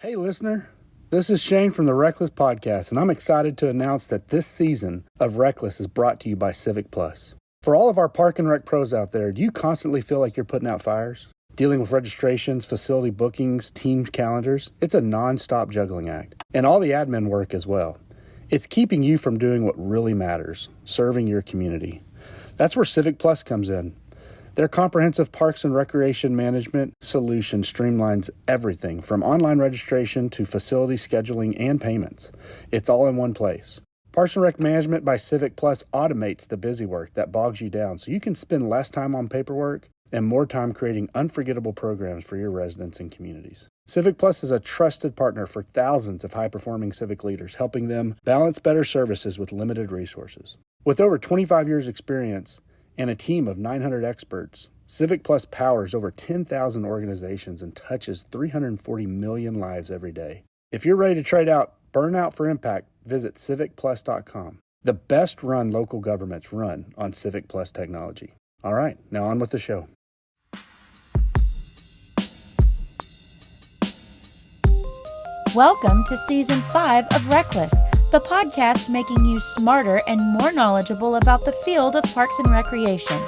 Hey, listener. This is Shane from the RecLess podcast, and I'm excited to announce that this season of RecLess is brought to you by Civic Plus. For all of our park and rec pros out there, do you constantly feel like you're putting out fires? Dealing with registrations, facility bookings, team calendars? It's a non-stop juggling act, and all the admin work as well. It's keeping you from doing what really matters, serving your community. That's where Civic Plus comes in. Their comprehensive parks and recreation management solution streamlines everything from online registration to facility scheduling and payments. It's all in one place. Parks and Rec Management by Civic Plus automates the busy work that bogs you down so you can spend less time on paperwork and more time creating unforgettable programs for your residents and communities. Civic Plus is a trusted partner for thousands of high-performing civic leaders, helping them balance better services with limited resources. With over 25 years' experience and a team of 900 experts, Civic Plus powers over 10,000 organizations and touches 340 million lives every day. If you're ready to trade out burnout for impact, visit civicplus.com. The best-run local governments run on Civic Plus technology. All right, now on with the show. Welcome to Season 5 of RecLess, the podcast making you smarter and more knowledgeable about the field of parks and recreation.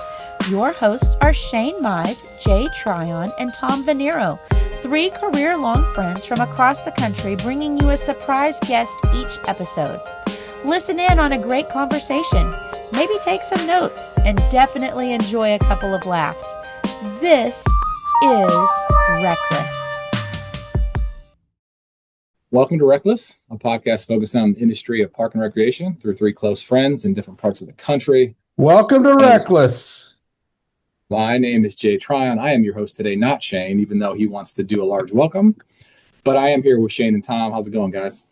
Your hosts are Shane Mize, Jay Tryon, and Tom Venniro, three career-long friends from across the country bringing you a surprise guest each episode. Listen in on a great conversation, maybe take some notes, and definitely enjoy a couple of laughs. This is RecLess. Welcome to RecLess, a podcast focused on the industry of park and recreation through three close friends in different parts of the country. Welcome to RecLess. My name is Jay Tryon. I am your host today, not Shane, even though he wants to do a large welcome. But I am here with Shane and Tom. How's it going, guys?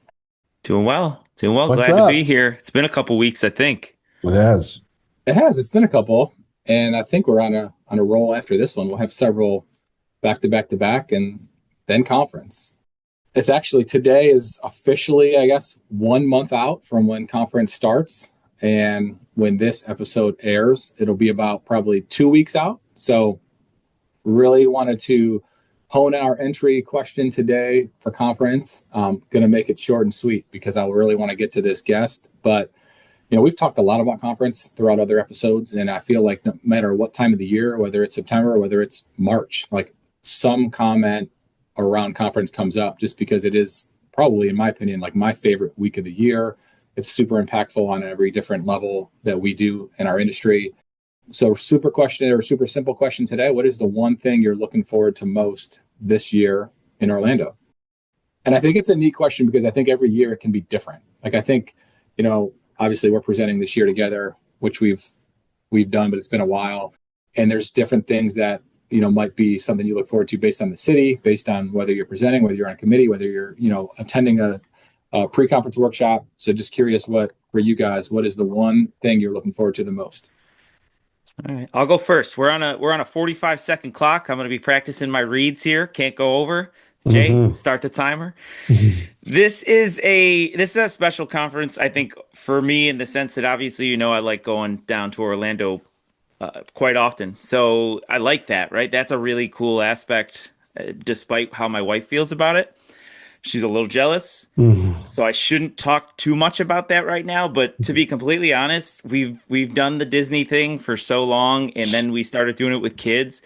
Doing well. What's Glad up? to be here. It's been a couple weeks, I think. It has. It has. It's been a couple, and I think we're on a roll after this one. We'll have several back-to-back, and then conference. It's actually, today is officially, I guess, 1 month out from when conference starts. And when this episode airs, it'll be about probably 2 weeks out. So really wanted to hone our entry question today for conference. Going to make it short and sweet because I really want to get to this guest. But, we've talked a lot about conference throughout other episodes. And I feel like no matter what time of the year, whether it's September or whether it's March, like some comment around conference comes up just because it is probably, in my opinion, like my favorite week of the year. It's super impactful on every different level that we do in our industry. So super simple question today. What is the one thing you're looking forward to most this year in Orlando? And I think it's a neat question because I think every year it can be different. Like I think, obviously we're presenting this year together, which we've done, but it's been a while. And there's different things that might be something you look forward to based on the city, based on whether you're presenting, whether you're on a committee, whether you're, attending a pre-conference workshop. So just curious what is the one thing you're looking forward to the most? All right, I'll go first. We're on a 45-second clock. I'm going to be practicing my reads here. Can't go over. Jay, Start the timer. This is a special conference, I think, for me in the sense that obviously, I like going down to Orlando quite often. So I like that, right? That's a really cool aspect, despite how my wife feels about it. She's a little jealous. So I shouldn't talk too much about that right now. But to be completely honest, we've done the Disney thing for so long, and then we started doing it with kids.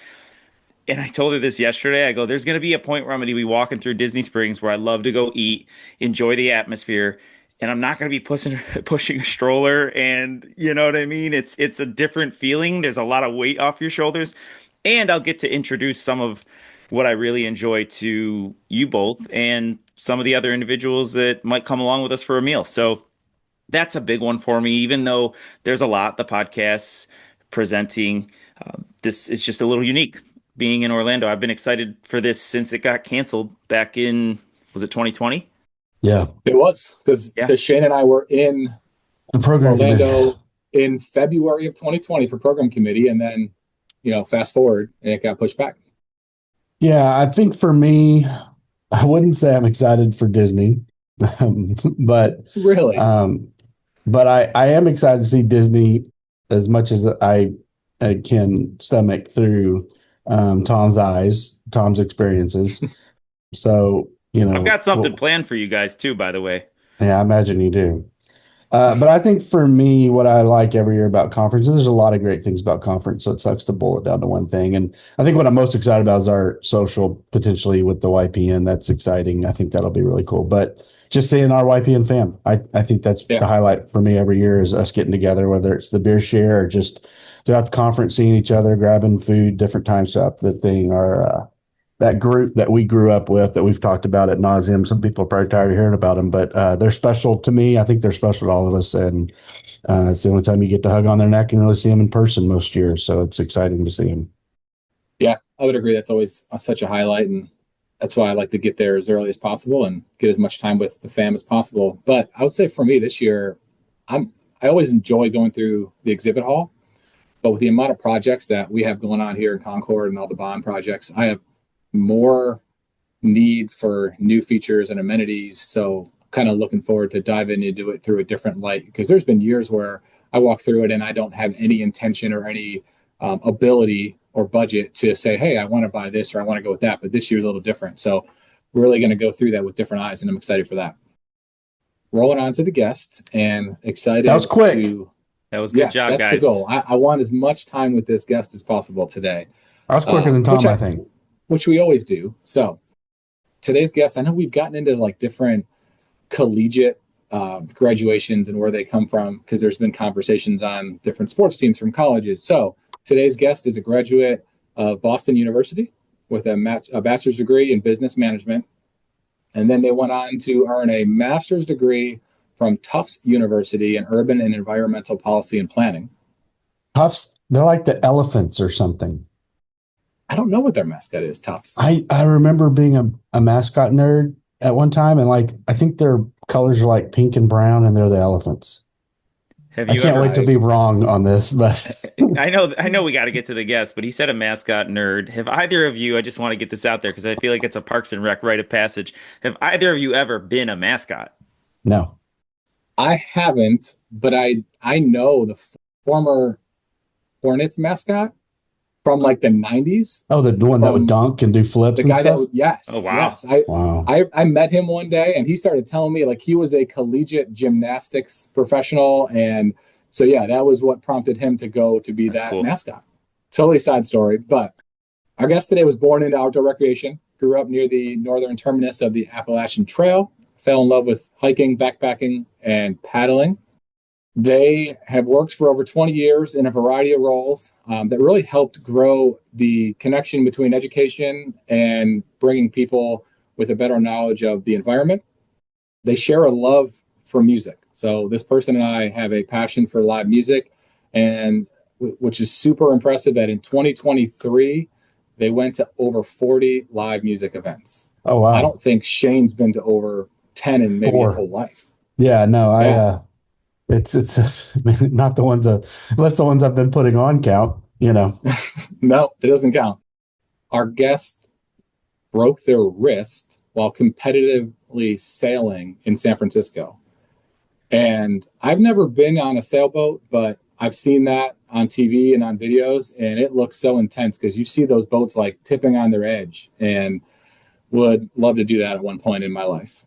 And I told her this yesterday. I go, there's going to be a point where I'm going to be walking through Disney Springs where I love to go eat, enjoy the atmosphere, and I'm not going to be pushing a stroller. And you know what I mean? It's a different feeling. There's a lot of weight off your shoulders. And I'll get to introduce some of what I really enjoy to you both and some of the other individuals that might come along with us for a meal. So that's a big one for me, even though there's a lot, the podcasts, presenting. This is just a little unique being in Orlando. I've been excited for this since it got canceled back in, was it 2020? Yeah, it was because Shane and I were in The program Orlando in February of 2020 for program committee. And then, fast forward and it got pushed back. Yeah, I think for me, I wouldn't say I'm excited for Disney, but really, but I am excited to see Disney as much as I can stomach through Tom's eyes, Tom's experiences. So I've got something well, planned for you guys too, by the way. yeah, I imagine you do. But I think for me, what I like every year about conferences, there's a lot of great things about conference. So it sucks to boil it down to one thing. And I think what I'm most excited about is our social potentially with the YPN. That's exciting. I think that'll be really cool. But just seeing our YPN fam, I think that's the highlight for me every year is us getting together, whether it's the beer share or just throughout the conference, seeing each other, grabbing food, different times throughout the thing. That group that we grew up with that we've talked about at nauseum. Some people are probably tired of hearing about them, but they're special to me. I think they're special to all of us. And it's the only time you get to hug on their neck and really see them in person most years. So it's exciting to see them. Yeah, I would agree. That's always such a highlight. And that's why I like to get there as early as possible and get as much time with the fam as possible. But I would say for me this year, I always enjoy going through the exhibit hall. But with the amount of projects that we have going on here in Concord and all the bond projects, I have more need for new features and amenities. So kind of looking forward to diving into it through a different light, because there's been years where I walk through it and I don't have any intention or any ability or budget to say, hey, I want to buy this or I want to go with that. But this year's a little different. So we're really going to go through that with different eyes, and I'm excited for that. Rolling on to the guest, and excited. That was quick. That was good job, that's guys. the goal. I want as much time with this guest as possible today. I was quicker than Tom, I think. Which we always do. So today's guest, I know we've gotten into like different collegiate graduations and where they come from, because there's been conversations on different sports teams from colleges. So today's guest is a graduate of Boston University with a bachelor's degree in business management. And then they went on to earn a master's degree from Tufts University in urban and environmental policy and planning. Tufts, they're like the elephants or something. I don't know what their mascot is, Tufts. I remember being a mascot nerd at one time, and like I think their colors are like pink and brown, and they're the elephants. I can't wait to be wrong on this, but I know we got to get to the guest, but he said a mascot nerd. Have either of you, I just want to get this out there because I feel like it's a Parks and Rec rite of passage. Have either of you ever been a mascot? No. I haven't, but I know the former Hornets mascot from like the 90s. Oh, the one that would dunk and do flips and stuff? Yes. Oh, wow. Yes. I met him one day, and he started telling me like he was a collegiate gymnastics professional. And so, yeah, that was what prompted him to go to be that mascot. Totally side story. But our guest today was born into outdoor recreation, grew up near the northern terminus of the Appalachian Trail, fell in love with hiking, backpacking, and paddling. They have worked for over 20 years in a variety of roles that really helped grow the connection between education and bringing people with a better knowledge of the environment. They share a love for music. So this person and I have a passion for live music, and which is super impressive that in 2023, they went to over 40 live music events. Oh, wow. I don't think Shane's been to over 10 in maybe his whole life. Yeah, no, it's just not the ones unless the ones I've been putting on count, No, it doesn't count. Our guest broke their wrist while competitively sailing in San Francisco. And I've never been on a sailboat, but I've seen that on TV and on videos, and it looks so intense because you see those boats like tipping on their edge, and would love to do that at one point in my life.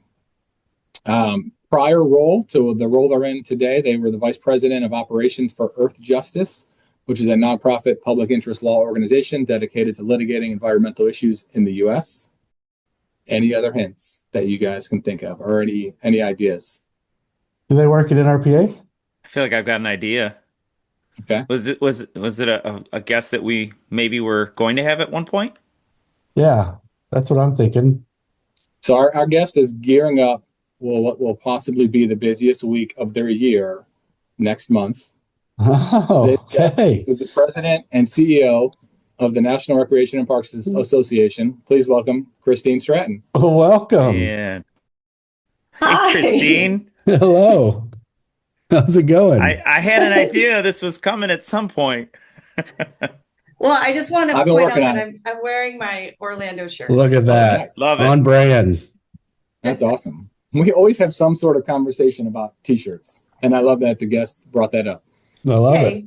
Prior role to the role they're in today, they were the vice president of operations for Earth Justice, which is a nonprofit public interest law organization dedicated to litigating environmental issues in the U.S. Any other hints that you guys can think of, or any ideas? Do they work at NRPA? I feel like I've got an idea. Okay. Was it a guest that we maybe were going to have at one point? Yeah, that's what I'm thinking. So our guest is gearing up. Well, what will possibly be the busiest week of their year next month. Oh, okay. Who's the president and CEO of the National Recreation and Parks Association. Please welcome Kristine Stratton. Oh, welcome. Yeah. Hi. Hey, Kristine. Hello. How's it going? I had an idea this was coming at some point. Well, I just want to I've been point out working that on I'm wearing my Orlando shirt. Look at that. nice. Love it. On brand. That's awesome. We always have some sort of conversation about t-shirts, and I love that the guest brought that up. I love it.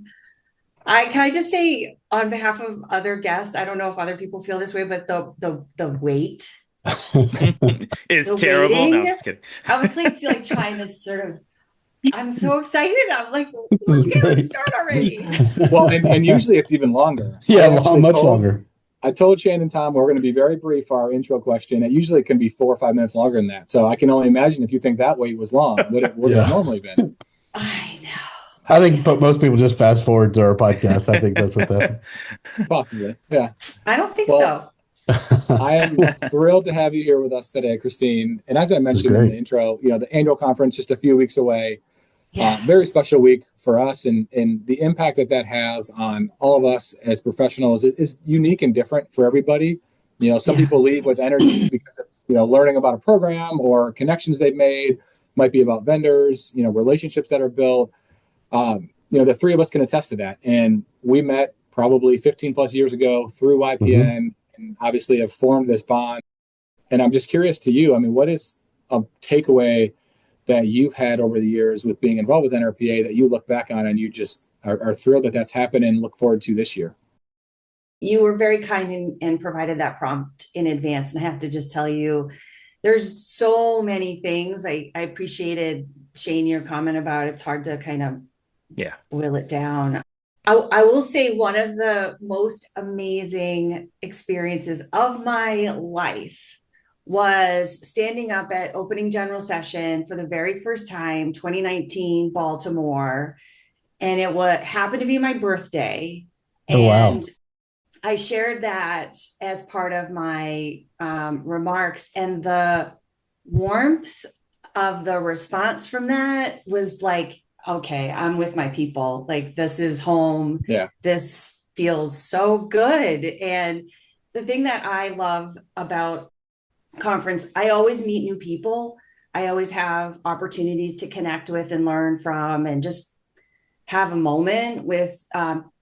Can I just say on behalf of other guests, I don't know if other people feel this way, but the weight Is The terrible. No, I'm waiting. just kidding. I was like trying to sort of, I'm so excited. I'm like, okay, let's start already. Well, and usually it's even longer. Much longer. I told Shane and Tom we're going to be very brief for our intro question. It usually can be 4 or 5 minutes longer than that. So I can only imagine if you think that wait was long, would it have normally been? I know. I think most people just fast forward to our podcast. I think that's what happened. Possibly. Yeah. I don't think so. I am thrilled to have you here with us today, Kristine. And as I mentioned in the intro, the annual conference just a few weeks away. Yeah. Very special week for us, and the impact that has on all of us as professionals is unique and different for everybody. Some people leave with energy because of learning about a program or connections they've made. Might be about vendors, relationships that are built. The three of us can attest to that, and we met probably 15 plus years ago through YPN, and obviously have formed this bond. And I'm just curious to you. I mean, what is a takeaway that you've had over the years with being involved with NRPA that you look back on and you just are thrilled that that's happened and look forward to this year? You were very kind and provided that prompt in advance. And I have to just tell you, there's so many things. I appreciated, Shane, your comment about it's hard to kind of boil it down. I will say one of the most amazing experiences of my life was standing up at opening general session for the very first time, 2019, Baltimore. And it happened to be my birthday. And I shared that as part of my remarks. And the warmth of the response from that was like, okay, I'm with my people. Like, this is home. Yeah. This feels so good. And the thing that I love about conference, I always meet new people. I always have opportunities to connect with and learn from and just have a moment with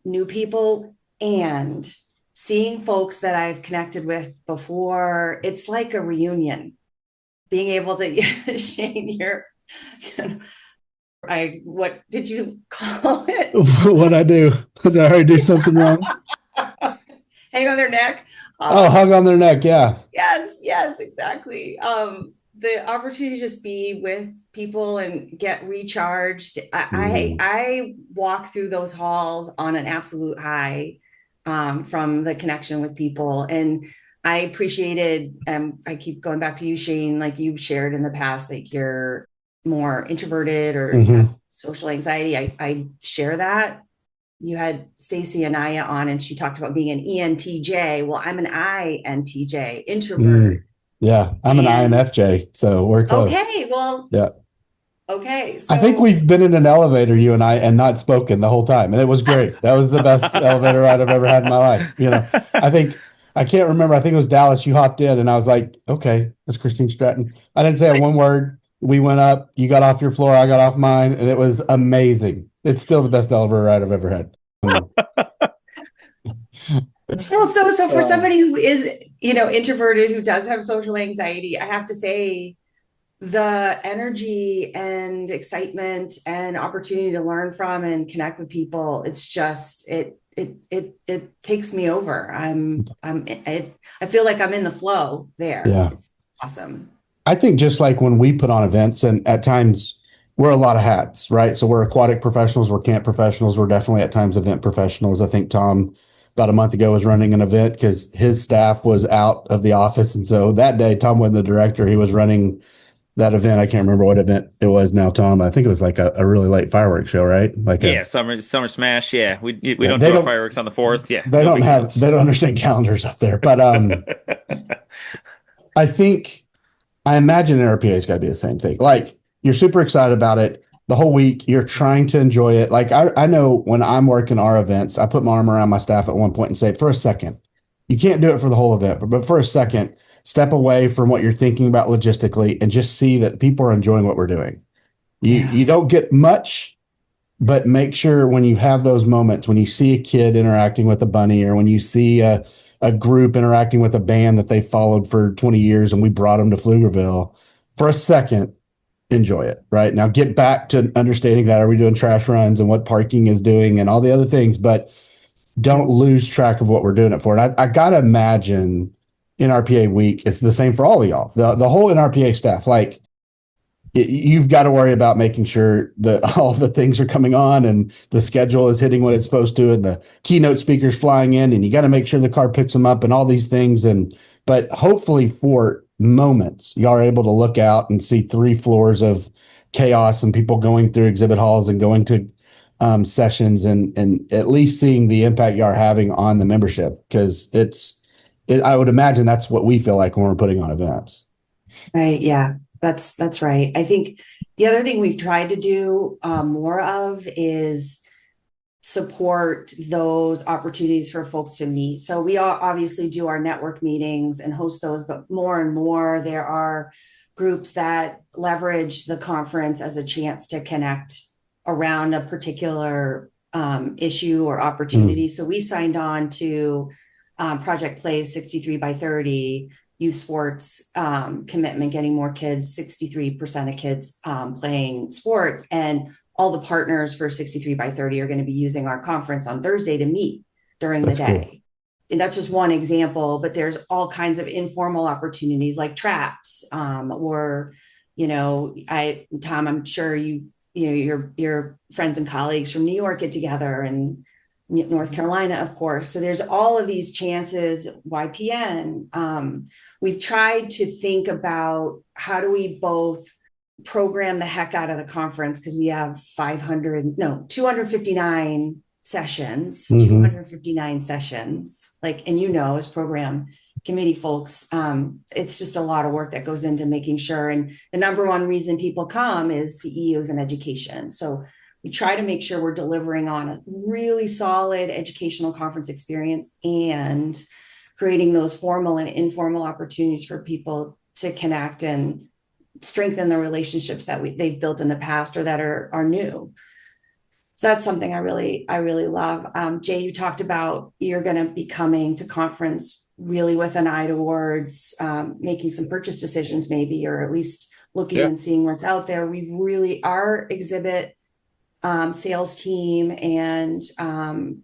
new people, and seeing folks that I've connected with before. It's like a reunion. Being able to, Shane, what did you call it? What'd I do? Did I already do something wrong? Hang on their neck. Hug on their neck. Yeah. Yes, exactly. The opportunity to just be with people and get recharged. I walk through those halls on an absolute high from the connection with people. And I appreciated, I keep going back to you, Shane, like you've shared in the past, like you're more introverted or have social anxiety. I share that. You had Stacy Anaya on, and she talked about being an ENTJ. Well, I'm an INTJ, introvert. Yeah, I'm an INFJ, so we're close. Okay, well, yeah. Okay, so I think we've been in an elevator, you and I, and not spoken the whole time, and it was great. That was the best elevator ride I've ever had in my life. I can't remember. I think it was Dallas. You hopped in, and I was like, "Okay, that's Kristine Stratton." I didn't say one word. We went up. You got off your floor. I got off mine, and it was amazing. It's still the best elevator ride I've ever had. Well, so for somebody who is, introverted, who does have social anxiety, I have to say the energy and excitement and opportunity to learn from and connect with people, it's just, it takes me over. I feel like I'm in the flow there. Yeah. It's awesome. I think just like when we put on events, and at times we're a lot of hats, right? So we're aquatic professionals, we're camp professionals, we're definitely at times event professionals. I think Tom about a month ago was running an event because his staff was out of the office. And so that day, Tom wasn't the director. He was running that event. I can't remember what event it was now, Tom. I think it was like a really late fireworks show, right? Summer Smash. Yeah. We don't do fireworks on the 4th. Yeah. They don't understand calendars up there. But I imagine NRPA has got to be the same thing. Like, you're super excited about it the whole week. You're trying to enjoy it. Like, I know when I'm working our events, I put my arm around my staff at one point and say, for a second, you can't do it for the whole event, but for a second, step away from what you're thinking about logistically and just see that people are enjoying what we're doing. You don't get much, but make sure when you have those moments, when you see a kid interacting with a bunny, or when you see a group interacting with a band that they followed for 20 years and we brought them to Pflugerville, for a second, enjoy it. Right now, get back to understanding that. Are we doing trash runs and what parking is doing and all the other things, but don't lose track of what we're doing it for. And I got to imagine NRPA week, it's the same for all of y'all. The whole NRPA staff, like you've got to worry about making sure that all the things are coming on and the schedule is hitting what it's supposed to, and the keynote speakers flying in, and you got to make sure the car picks them up and all these things. But hopefully for moments, y'all are able to look out and see 3 floors of chaos and people going through exhibit halls and going to sessions and at least seeing the impact you are having on the membership, because I would imagine that's what we feel like when we're putting on events. Right. Yeah, that's right. I think the other thing we've tried to do more of is support those opportunities for folks to meet. So we obviously do our network meetings and host those, but more and more there are groups that leverage the conference as a chance to connect around a particular issue or opportunity. So we signed on to Project Plays 63 by 30 youth sports commitment, getting more kids, 63% of kids playing sports. And all the partners for 63 by 30 are going to be using our conference on Thursday to meet during the day. Cool. And that's just one example, but there's all kinds of informal opportunities like traps, or, Tom, I'm sure your friends and colleagues from New York get together, and North Carolina, of course. So there's all of these chances, YPN. We've tried to think about how do we both program the heck out of the conference, because we have 259 sessions, 259 sessions, as program committee folks, it's just a lot of work that goes into making sure. And the number one reason people come is CEOs and education. So we try to make sure we're delivering on a really solid educational conference experience and creating those formal and informal opportunities for people to connect and strengthen the relationships that they've built in the past or that are new. So that's something I really love. Jay, you talked about you're going to be coming to conference really with an eye towards making some purchase decisions, maybe, or at least looking and seeing what's out there. Our exhibit sales team and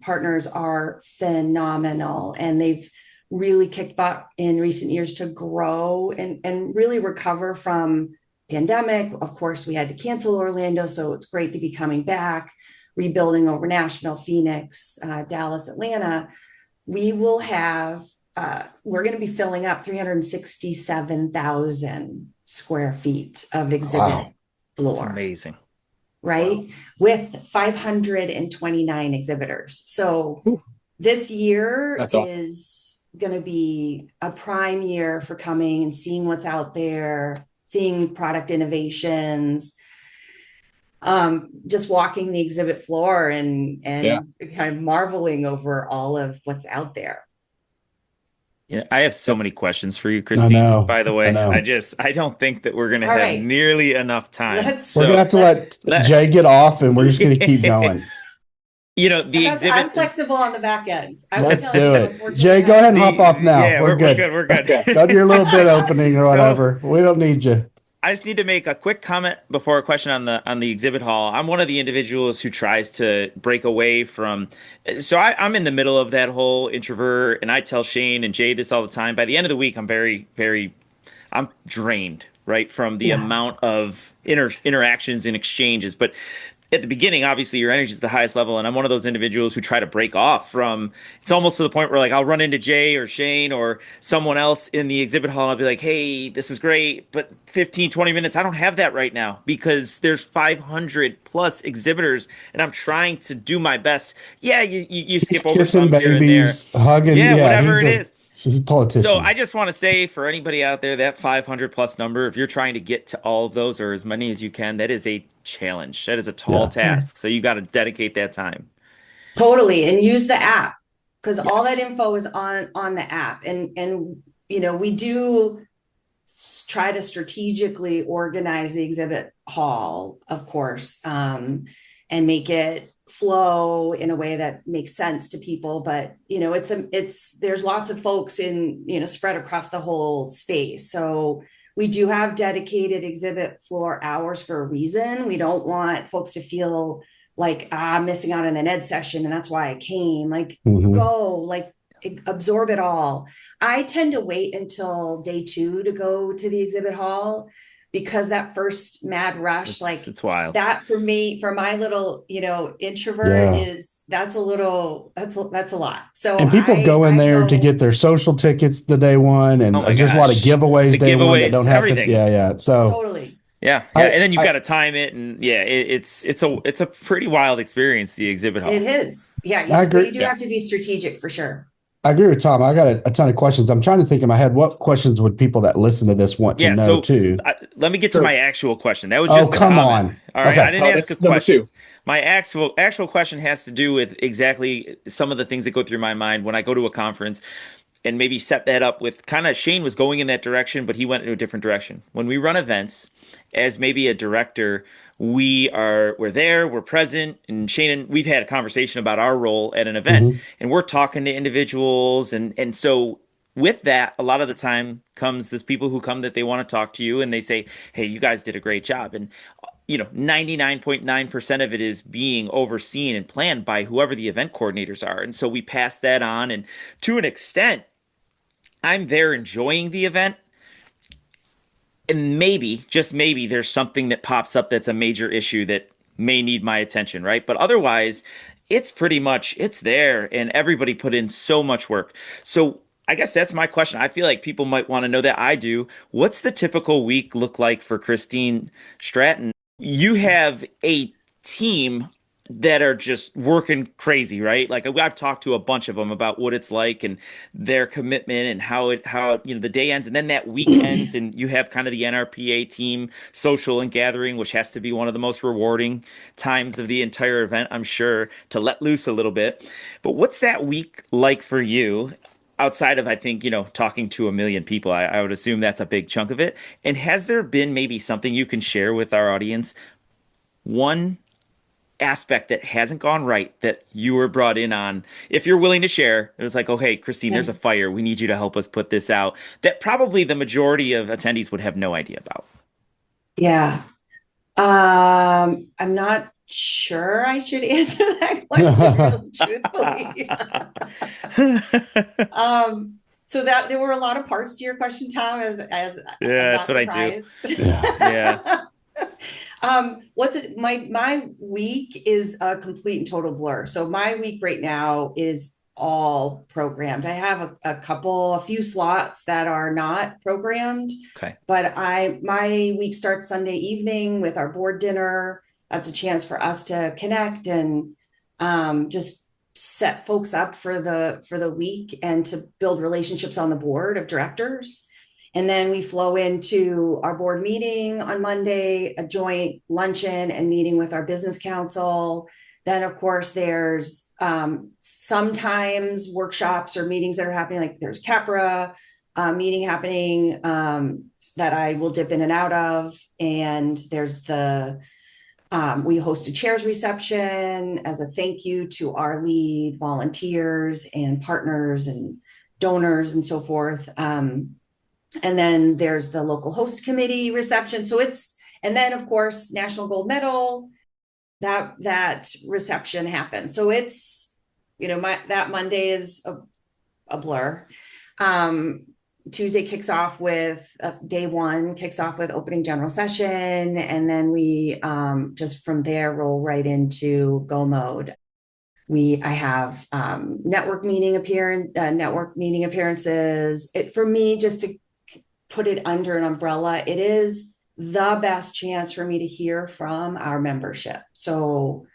partners are phenomenal, and they've really kicked butt in recent years to grow and really recover from pandemic. Of course, we had to cancel Orlando, so it's great to be coming back, rebuilding over Nashville, Phoenix, Dallas, Atlanta. We will have, we're going to be filling up 367,000 square feet of exhibit floor. That's amazing. Right? Wow. With 529 exhibitors. So this year is going to be a prime year for coming and seeing what's out there, seeing product innovations, just walking the exhibit floor and kind of marveling over all of what's out there. Yeah, I have so many questions for you, Kristine. By the way, I don't think that we're going to have nearly enough time. We're going to have to let Jay get off, and we're just going to keep going. Exhibit. I'm flexible on the back end. Let's do it. Jay, go ahead and hop off now. Yeah, we're good. We're good. Go to your little bit opening or whatever. We don't need you. I just need to make a quick comment before a question on the exhibit hall. I'm one of the individuals who tries to break away from. So I'm in the middle of that whole introvert, and I tell Shane and Jay this all the time. By the end of the week, I'm I'm drained, right, from the amount of interactions and exchanges. But at the beginning, obviously, your energy is the highest level, and I'm one of those individuals who try to break off from. It's almost to the point where, like, I'll run into Jay or Shane or someone else in the exhibit hall, and I'll be like, hey, this is great, but 15, 20 minutes, I don't have that right now because there's 500 plus exhibitors, and I'm trying to do my best. Yeah, you skip over some babies, here and there. Hugging, whatever it is. She's a politician. So I just want to say for anybody out there, that 500 plus number, if you're trying to get to all of those or as many as you can, that is a challenge. That is a tall task. So you got to dedicate that time. Totally. And use the app, because all that info is on the app. And we do try to strategically organize the exhibit hall, of course, and make it flow in a way that makes sense to people. But there's lots of folks spread across the whole space. So we do have dedicated exhibit floor hours for a reason. We don't want folks to feel like I'm missing out on an ed session and that's why I came. Go, absorb it all. I tend to wait until day 2 to go to the exhibit hall, because that first mad rush, It's wild. that for me, for my little, introvert, that's a lot. So And people go in there to get their social tickets the day one, and Oh my there's just a lot of gosh. giveaways The day one that don't giveaways, happen. everything. Yeah. So totally. Yeah. And then you've got to time it, and it's a pretty wild experience, the exhibit hall. It is. Yeah, I agree. You do have to be strategic for sure. I agree with Tom. I got a ton of questions. I'm trying to think in my head, what questions would people that listen to this want to know too? Let me get to my actual question. That was Oh, just a come comment. on. All right, Okay. I didn't ask a question. Number 2. My actual question has to do with exactly some of the things that go through my mind when I go to a conference, and maybe set that up with kind of Shane was going in that direction, but he went in a different direction. When we run events, as maybe a director, we're there, we're present, and Shane and we've had a conversation about our role at an event, and we're talking to individuals, and so with that, a lot of the time comes this people who come that they want to talk to you, and they say, "Hey, you guys did a great job," and 99.9% of it is being overseen and planned by whoever the event coordinators are, and so we pass that on, and to an extent, I'm there enjoying the event. And maybe, just maybe, there's something that pops up that's a major issue that may need my attention, right? But otherwise, it's pretty much, it's there, and everybody put in so much work. So I guess that's my question. I feel like people might want to know that I do. What's the typical week look like for Kristine Stratton? You have a team that are just working crazy, right? Like I've talked to a bunch of them about what it's like and their commitment and how the day ends, and then that week ends, and you have kind of the NRPA team social and gathering, which has to be one of the most rewarding times of the entire event, I'm sure, to let loose a little bit. But what's that week like for you? Outside of, I think, talking to 1 million people, I would assume that's a big chunk of it. And has there been maybe something you can share with our audience? One aspect that hasn't gone right that you were brought in on, if you're willing to share. It was like, oh, hey, Kristine, there's a fire. We need you to help us put this out. That probably the majority of attendees would have no idea about. Yeah. I'm not sure I should answer that question really truthfully. So that there were a lot of parts to your question, Tom, as I'm not surprised. I do. Yeah. What's it? My week is a complete and total blur. So my week right now is all programmed. I have a few slots that are not programmed. Okay. But my week starts Sunday evening with our board dinner. That's a chance for us to connect and just set folks up for the week and to build relationships on the board of directors. And then we flow into our board meeting on Monday, a joint luncheon and meeting with our business council. Then, of course, there's sometimes workshops or meetings that are happening, like there's Capra meeting happening that I will dip in and out of. And there's we host a chairs reception as a thank you to our lead volunteers and partners and donors and so forth. And then there's the local host committee reception. And then of course, National Gold Medal, that reception happens. So it's, that Monday is a blur. Tuesday kicks off with day 1 kicks off with opening general session. And then we just from there roll right into go mode. I have network meeting appearances. For me, just to put it under an umbrella, it is the best chance for me to hear from our membership. So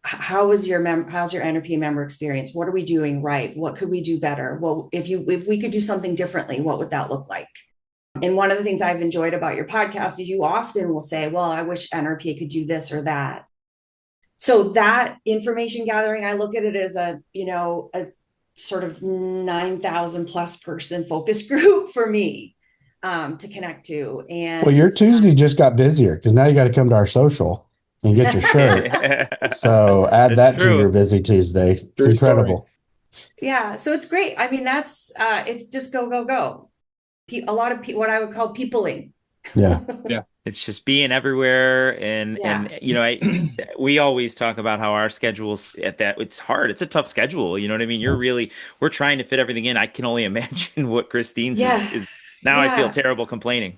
how's your NRPA member experience? What are we doing right? What could we do better? Well, if we could do something differently, what would that look like? And one of the things I've enjoyed about your podcast is you often will say, well, I wish NRPA could do this or that. So that information gathering, I look at it as a sort of 9,000 plus person focus group for me to connect to. And well, your Tuesday just got busier because now you got to come to our social and get your shirt. So add that to your busy Tuesday. It's incredible. Yeah. So it's great. I mean, that's it's just go. A lot of what I would call peopling. Yeah. Yeah. It's just being everywhere, and Yeah. we always talk about how our schedules at that it's hard. It's a tough schedule. You know what I mean? We're trying to fit everything in. I can only imagine what Christine's Yeah. is now. I feel Yeah. terrible complaining.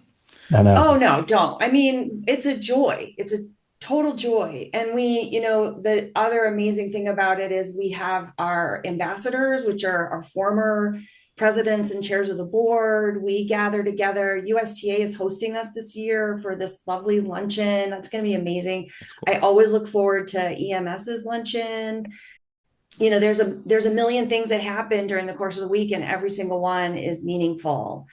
I know. Oh no, don't. I mean, it's a joy. It's a total joy. And the other amazing thing about it is we have our ambassadors, which are our former presidents and chairs of the board. We gather together. USTA is hosting us this year for this lovely luncheon. That's going to be amazing. That's I cool. always look forward to EMS's luncheon. There's a million things that happen during the course of the week, and every single one is meaningful.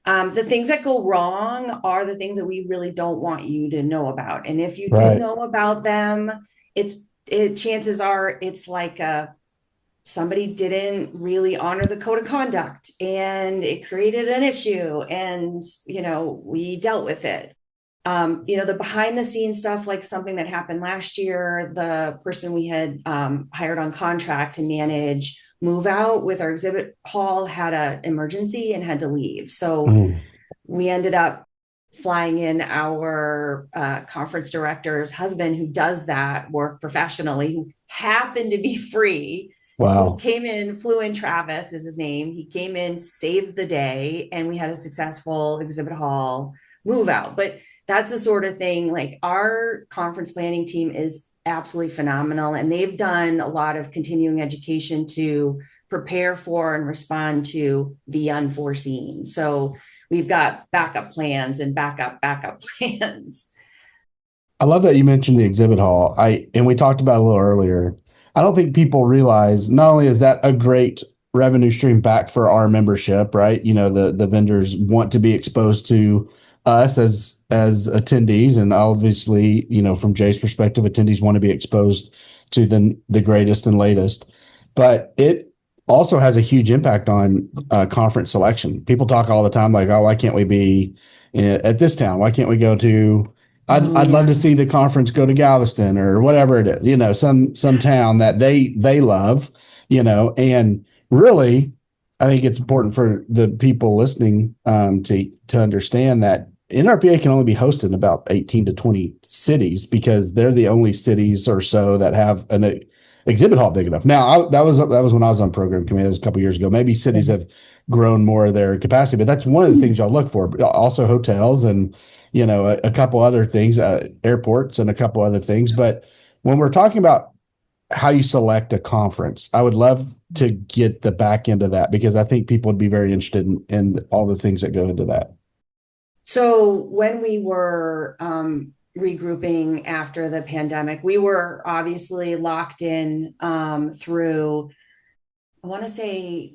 The things that go wrong are the things that we really don't want you to know about. And if you do Right. know about them, chances are it's like somebody didn't really honor the code of conduct and it created an issue, and we dealt with it. The behind the scenes stuff, like something that happened last year, the person we had hired on contract to manage move out with our exhibit hall had an emergency and had to leave. So Mm. we ended up flying in our conference director's husband, who does that work professionally, who happened to be free, who Wow. came in, flew in. Travis is his name. He came in, saved the day, and we had a successful exhibit hall move out. But that's the sort of thing, like, our conference planning team is absolutely phenomenal, and they've done a lot of continuing education to prepare for and respond to the unforeseen. So we've got backup plans and backup plans. I love that you mentioned the exhibit hall. And we talked about it a little earlier. I don't think people realize not only is that a great revenue stream back for our membership, right? The vendors want to be exposed to us as attendees, and obviously, from Jay's perspective, attendees want to be exposed to the greatest and latest. But it also has a huge impact on conference selection. People talk all the time like, "Oh, why can't we be at this town? Why can't we go to?" I'd love to see the conference go to Galveston or whatever it is, some town that they love, and really, I think it's important for the people listening to understand that NRPA can only be hosted in about 18 to 20 cities because they're the only cities or so that have an exhibit hall big enough. Now, that was when I was on program committee. That was a couple years ago. Maybe cities have grown more of their capacity, but that's one of the things y'all look for. But also hotels and a couple other things, airports and a couple other things. But when we're talking about how you select a conference, I would love to get the back end of that because I think people would be very interested in all the things that go into that. So when we were regrouping after the pandemic, we were obviously locked in through, I want to say,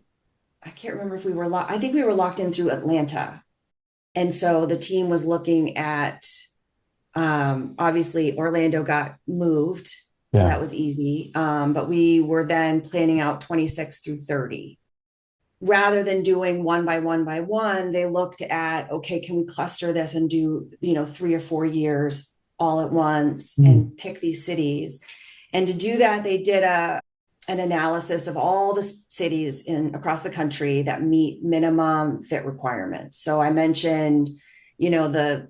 I can't remember if we were I think we were locked in through Atlanta. And so the team was looking at, obviously Orlando got moved. So that was easy. But we were then planning out 26 through 30. Rather than doing one by one, they looked at, okay, can we cluster this and do, 3 or 4 years all at once and pick these cities? And to do that, they did an analysis of all the cities across the country that meet minimum fit requirements. So I mentioned, the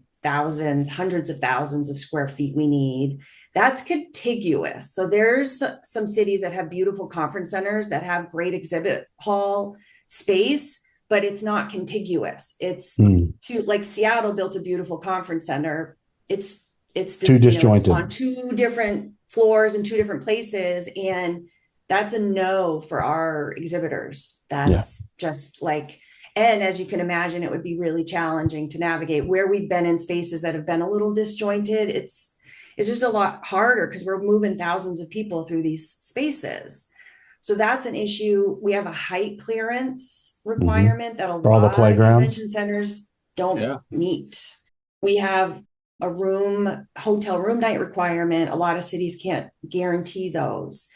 hundreds of thousands of square feet we need. That's contiguous. So there's some cities that have beautiful conference centers that have great exhibit hall space, but it's not contiguous. It's like Seattle built a beautiful conference center. It's too disjointed. It's on 2 different floors in 2 different places, and that's a no for our exhibitors. That's just like, and as you can imagine, it would be really challenging to navigate where we've been in spaces that have been a little disjointed. It's just a lot harder because we're moving thousands of people through these spaces. So that's an issue. We have a height clearance requirement that a lot of convention centers don't meet. We have a hotel room night requirement. A lot of cities can't guarantee those.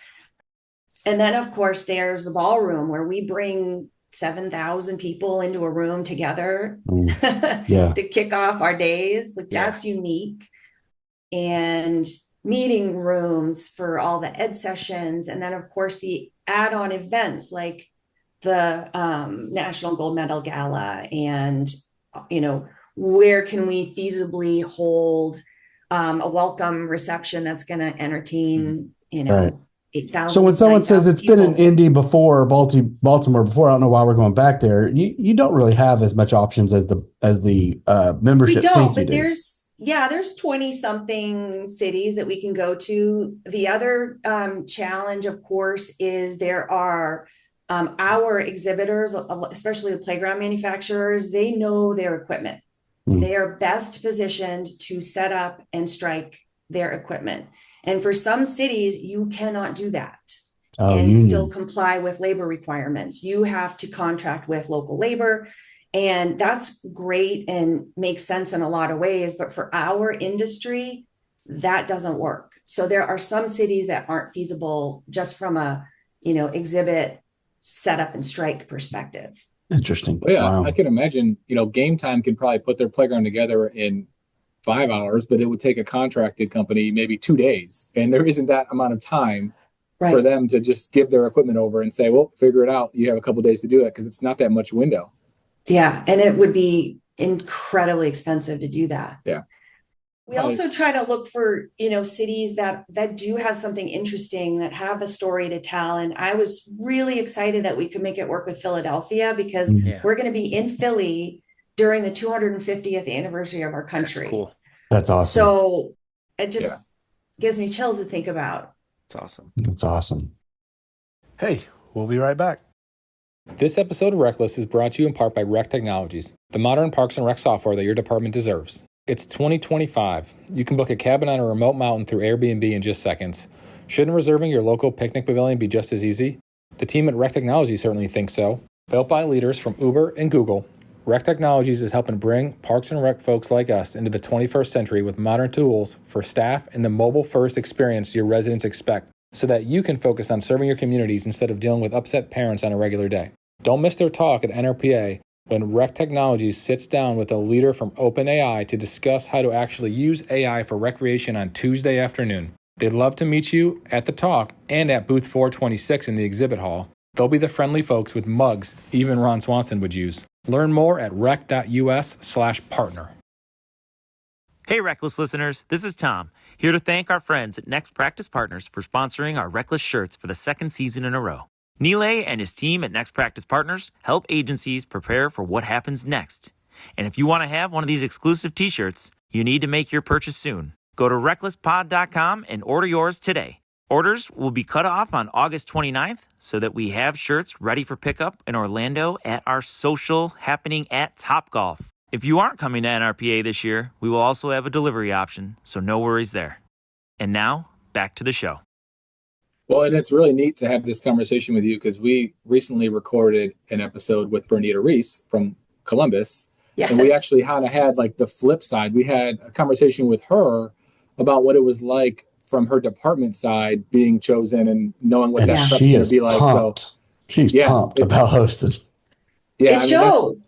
And then, of course, there's the ballroom where we bring 7,000 people into a room together to kick off our days. That's unique. And meeting rooms for all the ed sessions. And then, of course, the add-on events like the National Gold Medal Gala and, where can we feasibly hold a welcome reception that's going to entertain, Right. 8,000. So when someone says 9,000 it's been in people. Indy before, Baltimore before, I don't know why we're going back there. You don't really have as much options as the membership We don't, think you but do. there's 20 something cities that we can go to. The other challenge, of course, is there are our exhibitors, especially the playground manufacturers, they know their equipment. They are best positioned to set up and strike their equipment. And for some cities, you cannot do that and still comply with labor requirements. You have to contract with local labor. And that's great and makes sense in a lot of ways. But for our industry, that doesn't work. So there are some cities that aren't feasible just from a, exhibit setup and strike perspective. Interesting. Well, yeah, Wow. I can imagine, Game Time can probably put their playground together in 5 hours, but it would take a contracted company maybe 2 days. And there isn't that amount of time for them to just give their equipment over and say, well, figure it out. You have a couple of days to do it because it's not that much window. Yeah. And it would be incredibly expensive to do that. Yeah. We also try to look for, cities that do have something interesting, that have a story to tell. And I was really excited that we could make it work with Philadelphia because we're going to be in Philly during the 250th anniversary of our country. That's cool. That's awesome. So it just gives me chills to think about. That's awesome. That's awesome. Hey, we'll be right back. This episode of RecLess is brought to you in part by Rec Technologies, the modern Parks and Rec software that your department deserves. It's 2025. You can book a cabin on a remote mountain through Airbnb in just seconds. Shouldn't reserving your local picnic pavilion be just as easy? The team at Rec Technologies certainly thinks so. Built by leaders from Uber and Google, Rec Technologies is helping bring Parks and Rec folks like us into the 21st century with modern tools for staff and the mobile-first experience your residents expect, so that you can focus on serving your communities instead of dealing with upset parents on a regular day. Don't miss their talk at NRPA when Rec Technologies sits down with a leader from OpenAI to discuss how to actually use AI for recreation on Tuesday afternoon. They'd love to meet you at the talk and at booth 426 in the exhibit hall. They'll be the friendly folks with mugs even Ron Swanson would use. Learn more at rec.us/partner. Hey, RecLess listeners, this is Tom, here to thank our friends at Next Practice Partners for sponsoring our RecLess shirts for the second season in a row. Nilay and his team at Next Practice Partners help agencies prepare for what happens next. And if you want to have one of these exclusive t-shirts, you need to make your purchase soon. Go to RecLessPod.com and order yours today. Orders will be cut off on August 29th so that we have shirts ready for pickup in Orlando at our social happening at Topgolf. If you aren't coming to NRPA this year, we will also have a delivery option, so no worries there. And now, back to the show. Well, and it's really neat to have this conversation with you because we recently recorded an episode with Bernita Reese from Columbus. Yes. And we actually had like the flip side. We had a conversation with her about what it was like from her department side being chosen and knowing what that prep's going to be like. Pumped. So she's pumped about hosting. Yeah, it showed.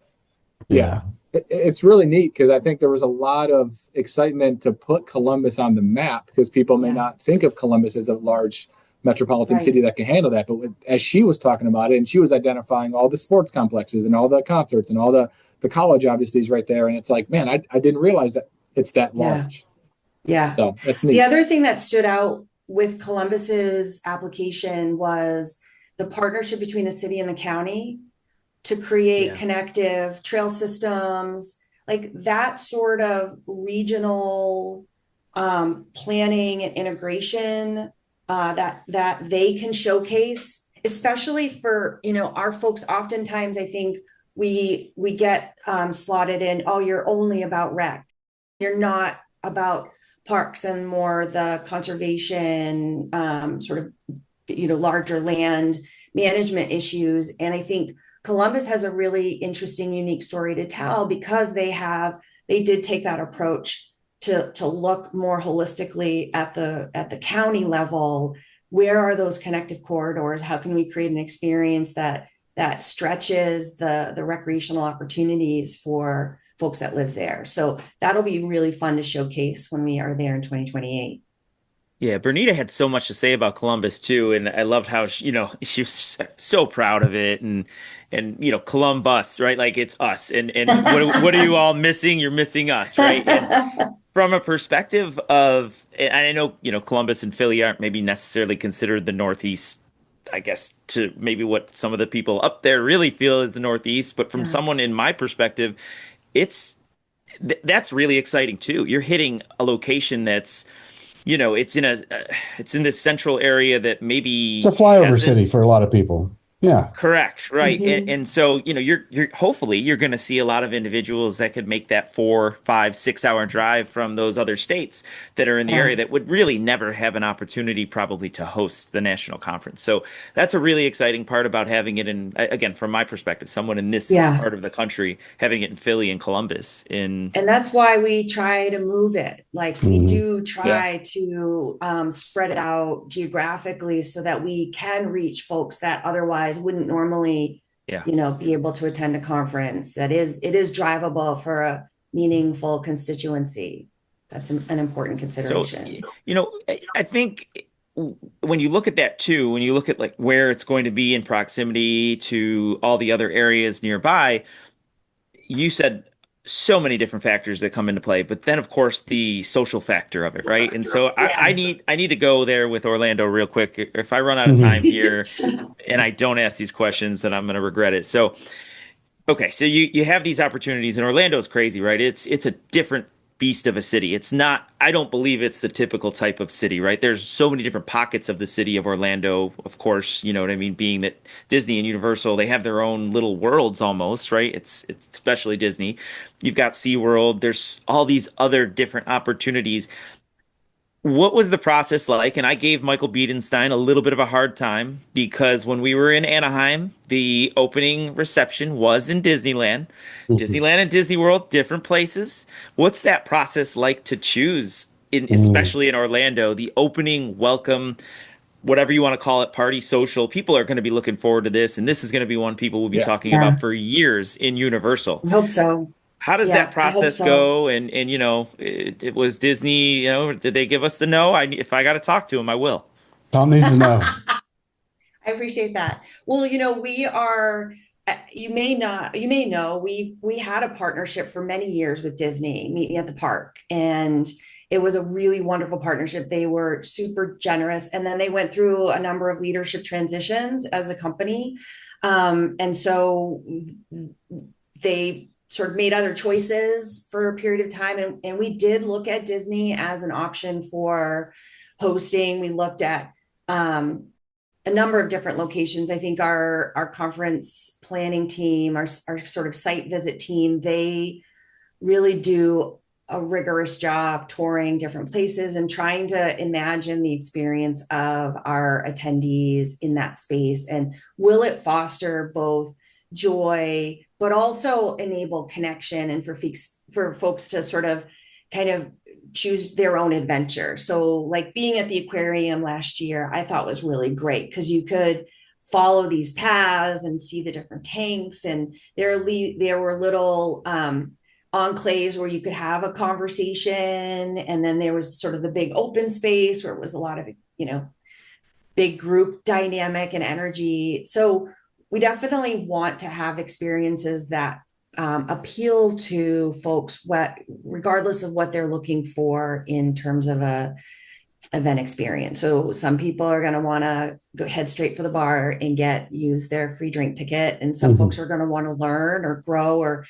Yeah. It's really neat because I think there was a lot of excitement to put Columbus on the map because people may not think of Columbus as a large metropolitan city that can handle that. But as she was talking about it, and she was identifying all the sports complexes and all the concerts and all the college obviously is right there. And it's like, man, I didn't realize that it's that large. Yeah. So that's neat. The other thing that stood out with Columbus's application was the partnership between the city and the county to create connective trail systems, like that sort of regional planning and integration that they can showcase, especially for, our folks. Oftentimes, I think we get slotted in, oh, you're only about rec. You're not about parks and more the conservation, sort of, larger land management issues. And I think Columbus has a really interesting, unique story to tell because they did take that approach to look more holistically at the county level. Where are those connective corridors? How can we create an experience that stretches the recreational opportunities for folks that live there? So that'll be really fun to showcase when we are there in 2028. Yeah, Bernita had so much to say about Columbus too, and I loved how she was so proud of it, and Columbus, right? Like it's us, and what are you all missing? You're missing us, right? And from a perspective of, and I know Columbus and Philly aren't maybe necessarily considered the Northeast, I guess, to maybe what some of the people up there really feel is the Northeast, but from Yeah. someone in my perspective, it's that's really exciting too. You're hitting a location that's it's in this central area that It's a maybe flyover hasn't. city for a lot of people. Yeah. Correct, right. And, Mhm. and so, you're hopefully you're going to see a lot of individuals that could make that 4, 5, 6 hour drive from those other states that are in the Yeah. area that would really never have an opportunity probably to host the national conference. So that's a really exciting part about having it in, again, from my perspective, someone in this Yeah. part of the country having it in Philly and Columbus in. And that's why we try to move it. Like we Hmm. do Yeah. try to spread it out geographically so that we can reach folks that otherwise wouldn't normally, Yeah. be able to attend a conference. It is drivable for a meaningful constituency. That's an important So, consideration. I think when you look at that too, when you look at like where it's going to be in proximity to all the other areas nearby, you said so many different factors that come into play, but then of course the social factor of it, right? And so I Yeah. need to go there with Orlando real quick. If I run out of time here and I don't ask these questions, then I'm going to regret it. So okay, so you have these opportunities, and Orlando's crazy, right? It's a different beast of a city. It's not, I don't believe it's the typical type of city, right? There's so many different pockets of the city of Orlando, of course, you know what I mean, being that Disney and Universal, they have their own little worlds almost, right? It's especially Disney. You've got SeaWorld, there's all these other different opportunities. What was the process like? And I gave Michael Biedenstein a little bit of a hard time because when we were in Anaheim, the opening reception was in Disneyland. Disneyland and Disney World, different places. What's that process like to choose in, Hmm. especially in Orlando, the opening welcome, whatever you want to call it, party social? People are going to be looking forward to this, and this is going to be one people will be Yeah. talking Yeah. about for years in Universal. I hope so. How does that Yeah, I hope process so. go? And it was Disney, did they give us the no? If I got to talk to him, I will. Tom needs to know. I appreciate that. Well, we are, you may know, we had a partnership for many years with Disney, Meet Me at the Park, and it was a really wonderful partnership. They were super generous, and then they went through a number of leadership transitions as a company, and so they sort of made other choices for a period of time, and we did look at Disney as an option for hosting. We looked at a number of different locations. I think our conference planning team, our sort of site visit team, they really do a rigorous job touring different places and trying to imagine the experience of our attendees in that space. And will it foster both joy, but also enable connection and for folks to sort of kind of choose their own adventure. So like being at the aquarium last year, I thought was really great because you could follow these paths and see the different tanks, and there were little enclaves where you could have a conversation, and then there was sort of the big open space where it was a lot of big group dynamic and energy. So we definitely want to have experiences that appeal to folks, regardless of what they're looking for in terms of a event experience. So some people are going to want to go head straight for the bar and use their free drink ticket, and some Hmm. folks are going to want to learn or grow or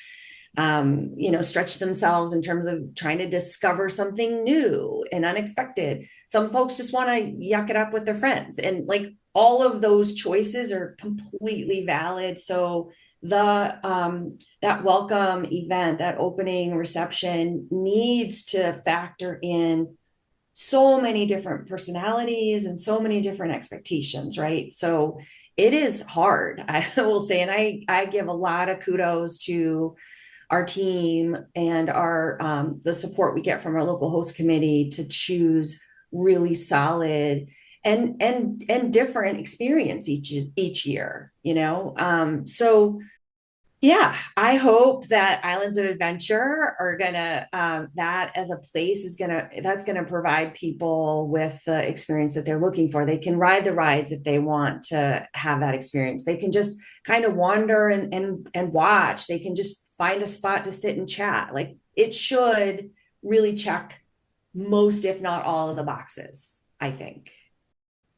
stretch themselves in terms of trying to discover something new and unexpected. Some folks just want to yuck it up with their friends, and like all of those choices are completely valid. So the that welcome event, that opening reception needs to factor in so many different personalities and so many different expectations, right? So it is hard, I will say, and I give a lot of kudos to our team and our the support we get from our local host committee to choose really solid and different experience each year. So Yeah, I hope that Islands of Adventure are gonna that as a place is that's gonna provide people with the experience that they're looking for. They can ride the rides if they want to have that experience. They can just kind of wander and watch. They can just find a spot to sit and chat. Like it should really check most, if not all, of the boxes, I think.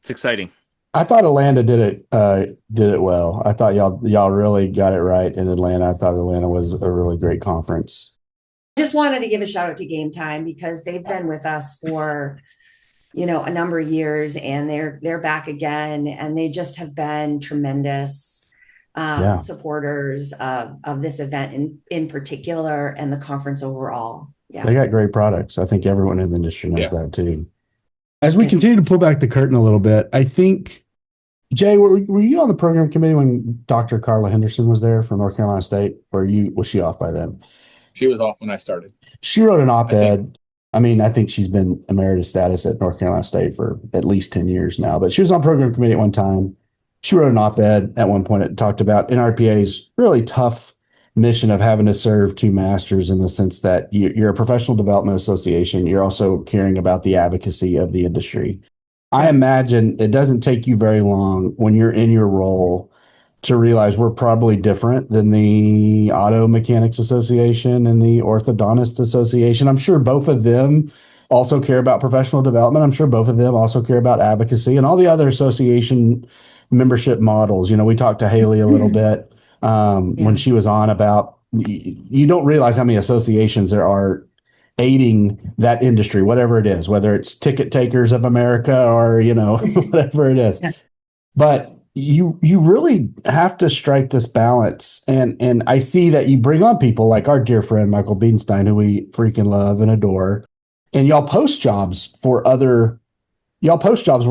It's exciting. I thought Atlanta did it well. I thought y'all really got it right in Atlanta. I thought Atlanta was a really great conference. Just wanted to give a shout out to Game Time because they've been with us for a number of years, and they're back again, and they just have been tremendous Yeah. supporters of this event in particular and the conference overall. They got great products. I think everyone in the industry knows Yeah. that too. As we continue to pull back the curtain a little bit, I think, Jay, were you on the program committee when Dr. Carla Henderson was there from North Carolina State? Or was she off by then? She was off when I started. She wrote an I op-ed. I think she's been emeritus status at North Carolina State for at least 10 years now, but she was on program committee at one time. She wrote an op-ed at one point. It talked about NRPA's really tough mission of having to serve two masters, in the sense that you're a professional development association. You're also caring about the advocacy of the industry. I imagine it doesn't take you very long when you're in your role to realize we're probably different than the Auto Mechanics Association and the Orthodontist Association. I'm sure both of them also care about professional development. I'm sure both of them also care about advocacy and all the other association membership models. We talked to Haley a little bit when she was on about, you don't realize how many associations there are aiding that industry, whatever it is, whether it's Ticket Takers of America or, whatever it is. But you really have to strike this balance. And I see that you bring on people like our dear friend, Michael Beanstein, who we freaking love and adore. And y'all post jobs where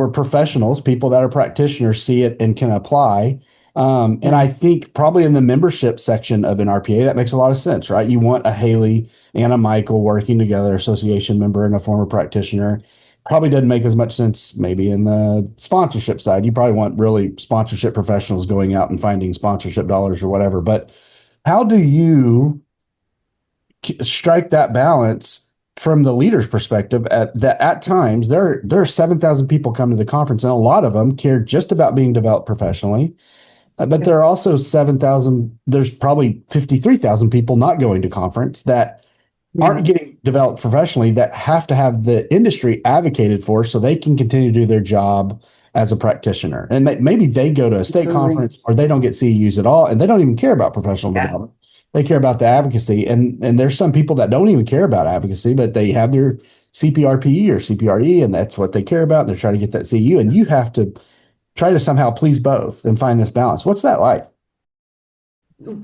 professionals, people that are practitioners, see it and can apply. And I think probably in the membership section of an RPA, that makes a lot of sense, right? You want a Haley and a Michael working together, association member and a former practitioner. Probably doesn't make as much sense maybe in the sponsorship side. You probably want really sponsorship professionals going out and finding sponsorship dollars or whatever. But how do you strike that balance from the leader's perspective at times there are 7,000 people come to the conference, and a lot of them care just about being developed professionally. But there are also 7,000, there's probably 53,000 people not going to conference that aren't getting developed professionally, that have to have the industry advocated for so they can continue to do their job as a practitioner. And maybe they go to a state conference or they don't get CEUs at all, and they don't even care about professional development. They care about the advocacy. And there's some people that don't even care about advocacy, but they have their CPRPE or CPRE, and that's what they care about. They're trying to get that CEU, and you have to try to somehow please both and find this balance. What's that like?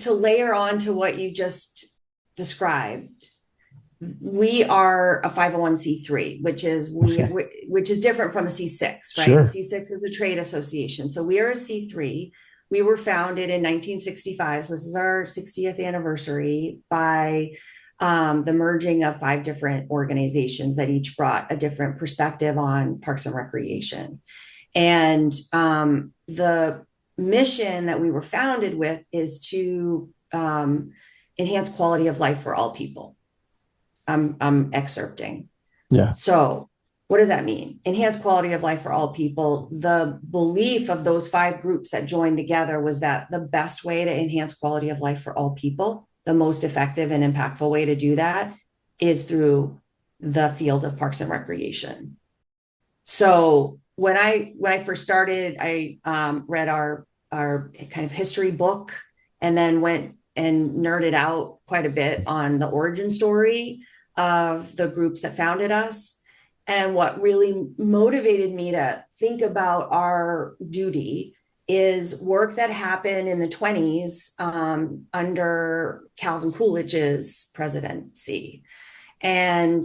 To layer on to what you just described, we are a 501c3, which is different from a C6, right? Sure. A C6 is a trade association. So we are a C3. We were founded in 1965. So this is our 60th anniversary by the merging of 5 different organizations that each brought a different perspective on Parks and Recreation. And the mission that we were founded with is to enhance quality of life for all people. I'm excerpting. Yeah. So what does that mean? Enhance quality of life for all people. The belief of those 5 groups that joined together was that the best way to enhance quality of life for all people, the most effective and impactful way to do that, is through the field of Parks and Recreation. So when I first started, I read our kind of history book, and then went and nerded out quite a bit on the origin story of the groups that founded us. And what really motivated me to think about our duty is work that happened in the 1920s under Calvin Coolidge's presidency. And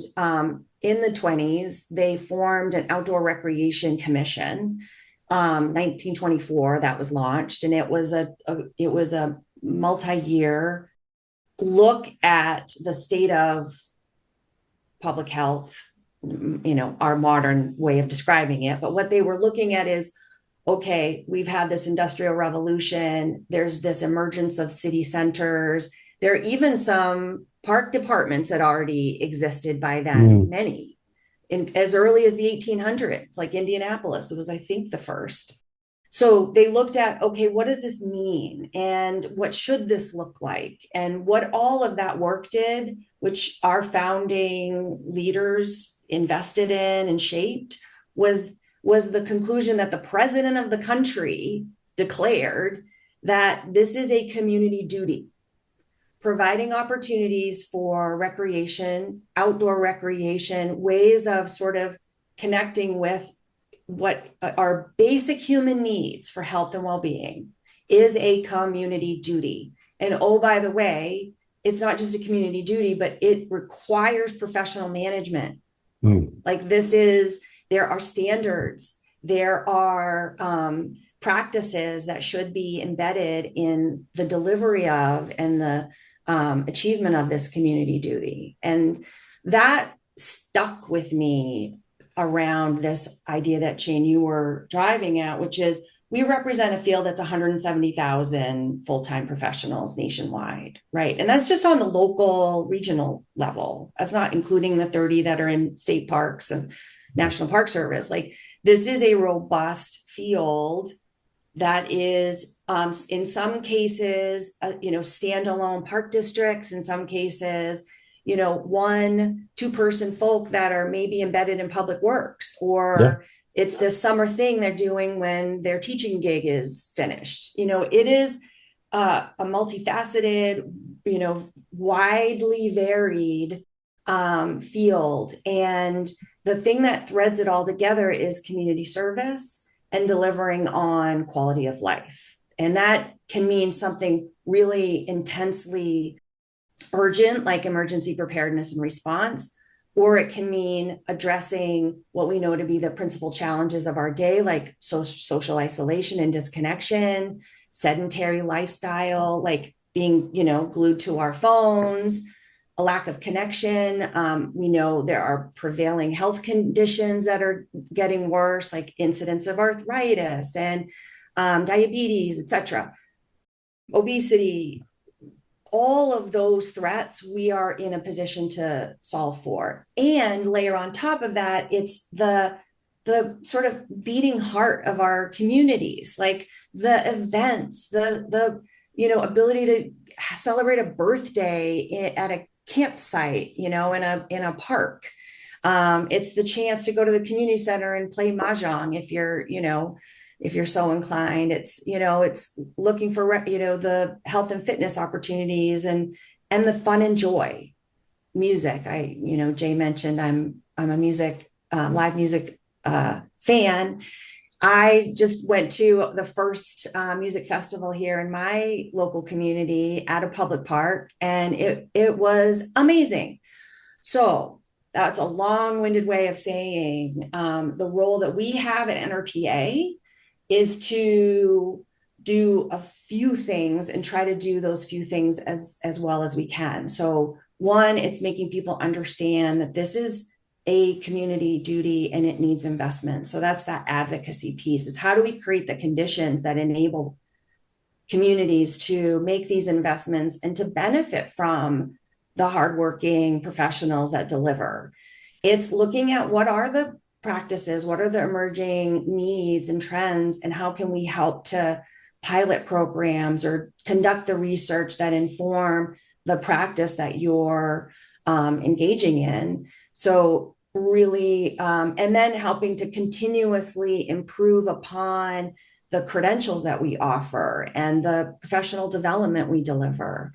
in the 1920s, they formed an outdoor recreation commission. 1924, that was launched, and it was a multi-year look at the state of public health, our modern way of describing it. But what they were looking at is okay, we've had this industrial revolution. There's this emergence of city centers. There are even some park departments that already existed by then, many. As early as the 1800s, like Indianapolis, it was, I think, the first. So they looked at, okay, what does this mean? And what should this look like? And what all of that work did, which our founding leaders invested in and shaped, was the conclusion that the president of the country declared that this is a community duty, providing opportunities for recreation, outdoor recreation, ways of sort of connecting with what our basic human needs for health and well-being is a community duty. And oh, by the way, it's not just a community duty, but it requires professional management. Like there are standards, there are practices that should be embedded in the delivery of and the achievement of this community duty. And that stuck with me around this idea that, Shane, you were driving at, which is we represent a field that's 170,000 full-time professionals nationwide, right? And that's just on the local, regional level. That's not including the 30 that are in state parks and National Park Service. Like, this is a robust field that is, in some cases, standalone park districts, in some cases, 1-2 person folk that are maybe embedded in public works, or it's this summer thing they're doing when their teaching gig is finished. It is a multifaceted, widely varied field. And the thing that threads it all together is community service and delivering on quality of life. And that can mean something really intensely urgent, like emergency preparedness and response, or it can mean addressing what we know to be the principal challenges of our day, like social isolation and disconnection, sedentary lifestyle, like being, glued to our phones, a lack of connection. We know there are prevailing health conditions that are getting worse, like incidence of arthritis and diabetes, etc., obesity. All of those threats we are in a position to solve for. And layer on top of that, it's the sort of beating heart of our communities, like the events, the ability to celebrate a birthday at a campsite, in a park. It's the chance to go to the community center and play mahjong if you're so inclined. It's looking for the health and fitness opportunities and the fun and joy. Music, Jay mentioned I'm a music live music fan. I just went to the first music festival here in my local community at a public park, and it was amazing. So that's a long-winded way of saying the role that we have at NRPA is to do a few things and try to do those few things as well as we can. So one, it's making people understand that this is a community duty and it needs investment. So that's that advocacy piece. Is how do we create the conditions that enable communities to make these investments and to benefit from the hardworking professionals that deliver? It's looking at what are the practices, what are the emerging needs and trends, and how can we help to pilot programs or conduct the research that inform the practice that you're engaging in. So really, and then helping to continuously improve upon the credentials that we offer and the professional development we deliver.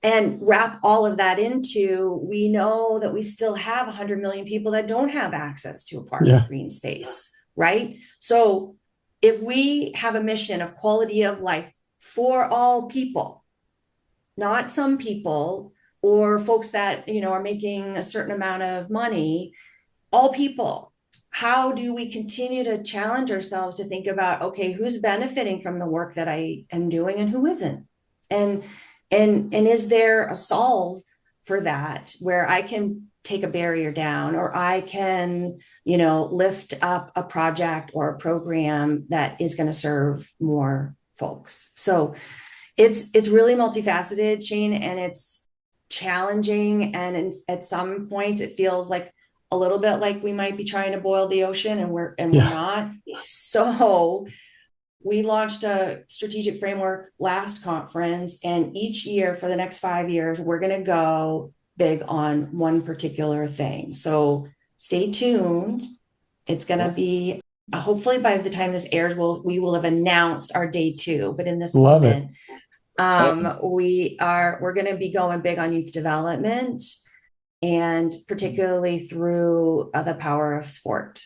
And wrap all of that into, we know that we still have 100 million people that don't have access to a park or green space, right? So if we have a mission of quality of life for all people, not some people or folks that, are making a certain amount of money, all people, how do we continue to challenge ourselves to think about, okay, who's benefiting from the work that I am doing and who isn't? And is there a solve for that where I can take a barrier down, or I can, lift up a project or a program that is going to serve more folks. So it's really multifaceted, Shane, and it's challenging. And at some points it feels like a little bit like we might be trying to boil the ocean, and we're not. So we launched a strategic framework last conference, and each year for the next 5 years, we're going to go big on one particular thing. So stay tuned. It's going to be, hopefully by the time this airs, we will have announced our day 2. But in this moment, awesome. We're going to be going big on youth development, and particularly through the power of sport.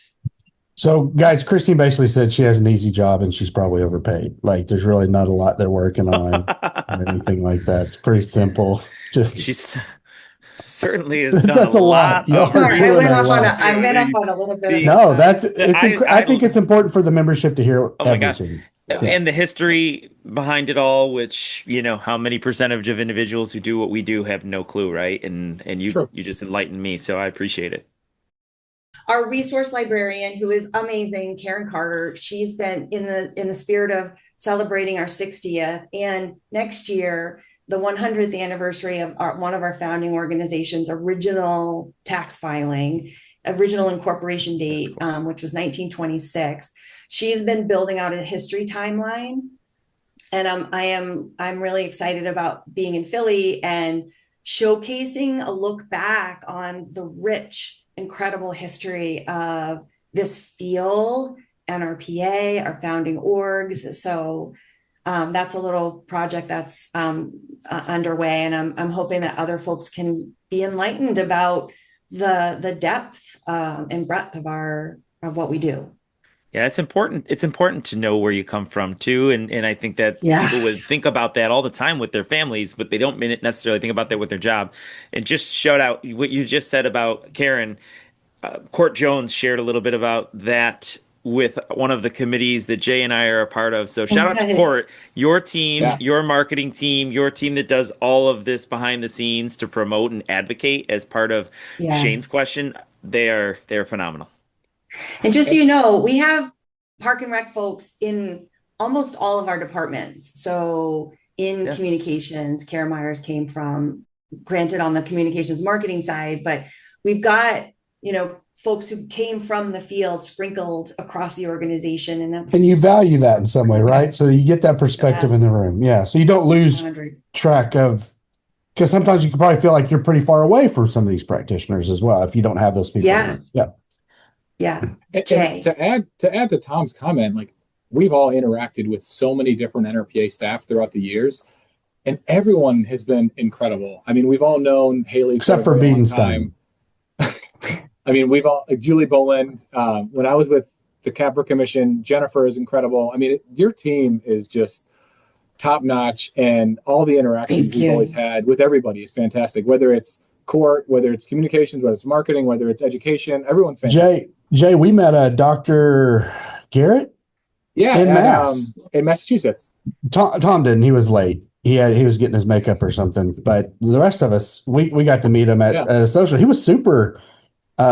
So, guys, Kristine basically said she has an easy job and she's probably overpaid. Like, there's really not a lot they're working on or anything like that. It's pretty simple. She's certainly has done that's a lot. I'm going off on a little bit. No, I think it's important for the membership to hear everything. And the history behind it all, which, how many percentage of individuals who do what we do have no clue, right? And you just enlightened me, so I appreciate it. Our resource librarian, who is amazing, Karen Carter, she's been in the spirit of celebrating our 60th, and next year, the 100th anniversary of one of our founding organizations' original tax filing, original incorporation date, which was 1926. She's been building out a history timeline, and I'm really excited about being in Philly and showcasing a look back on the rich, incredible history of this field, NRPA, our founding orgs. So that's a little project that's underway, and I'm hoping that other folks can be enlightened about the depth and breadth of what we do. Yeah, it's important. It's important to know where you come from too, and I think that people would think about that all the time with their families, but they don't necessarily think about that with their job. And just shout out what you just said about Karen. Court Jones shared a little bit about that with one of the committees that Jay and I are a part of. So shout out to Court, your team, your marketing team, your team that does all of this behind the scenes to promote and advocate as part of Shane's question. They're phenomenal. And just so you know, we have Park and Rec folks in almost all of our departments. So in communications, Kara Myers came from, granted on the communications marketing side, but we've got, folks who came from the field sprinkled across the organization. And you value that in some way, right? So you get that perspective in the room. Yeah. So you don't lose track of, because sometimes you can probably feel like you're pretty far away from some of these practitioners as well if you don't have those people. Yeah. And to add to Tom's comment, like, we've all interacted with so many different NRPA staff throughout the years, and everyone has been incredible. I mean, we've all known Haley except for Biedenstein. I mean, we've all, like Julie Boland, when I was with the Capra Commission, Jennifer is incredible. I mean, your team is just top notch, and all the interactions we've always had with everybody is fantastic. Whether it's court, whether it's communications, whether it's marketing, whether it's education, everyone's fantastic. Jay, we met Dr. Garrett. In Massachusetts. Tom didn't. He was late. He was getting his makeup or something. But the rest of us, we got to meet him at a social. He was super.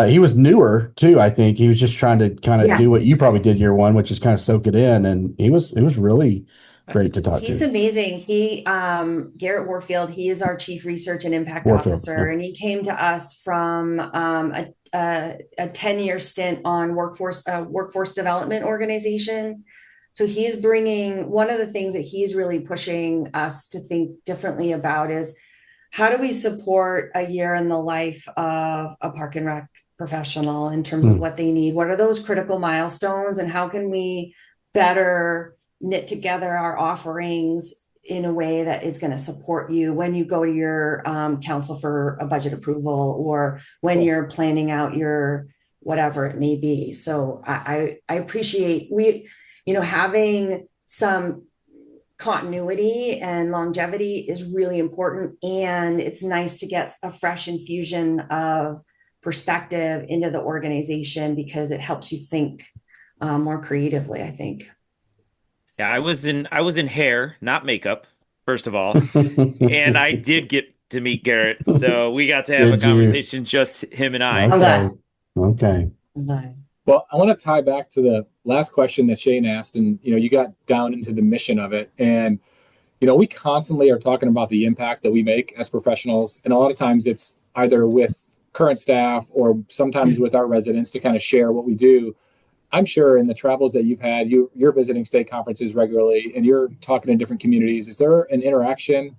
He was newer too. I think he was just trying to kind of do what you probably did year one, which is kind of soak it in. And it was really great to talk to. He's amazing. Garrett Warfield, he is our Chief Research and Impact Officer, and he came to us from a 10-year stint on workforce development organization. So he's bringing, one of the things that he's really pushing us to think differently about is, how do we support a year in the life of a Park and Rec professional in terms of what they need? What are those critical milestones, and how can we better knit together our offerings in a way that is going to support you when you go to your council for a budget approval, or when you're planning out your whatever it may be. So I appreciate having some continuity and longevity is really important, and it's nice to get a fresh infusion of perspective into the organization because it helps you think more creatively, I think. Yeah, I was in hair, not makeup, first of all. And I did get to meet Garrett, so we got to have a Did you? conversation, just him and I. I'm glad. Okay. I'm glad. Well, I want to tie back to the last question that Shane asked, and you got down into the mission of it, and we constantly are talking about the impact that we make as professionals, and a lot of times it's either with current staff or sometimes with our residents to kind of share what we do. I'm sure in the travels that you've had, you're visiting state conferences regularly, and you're talking to different communities. Is there an interaction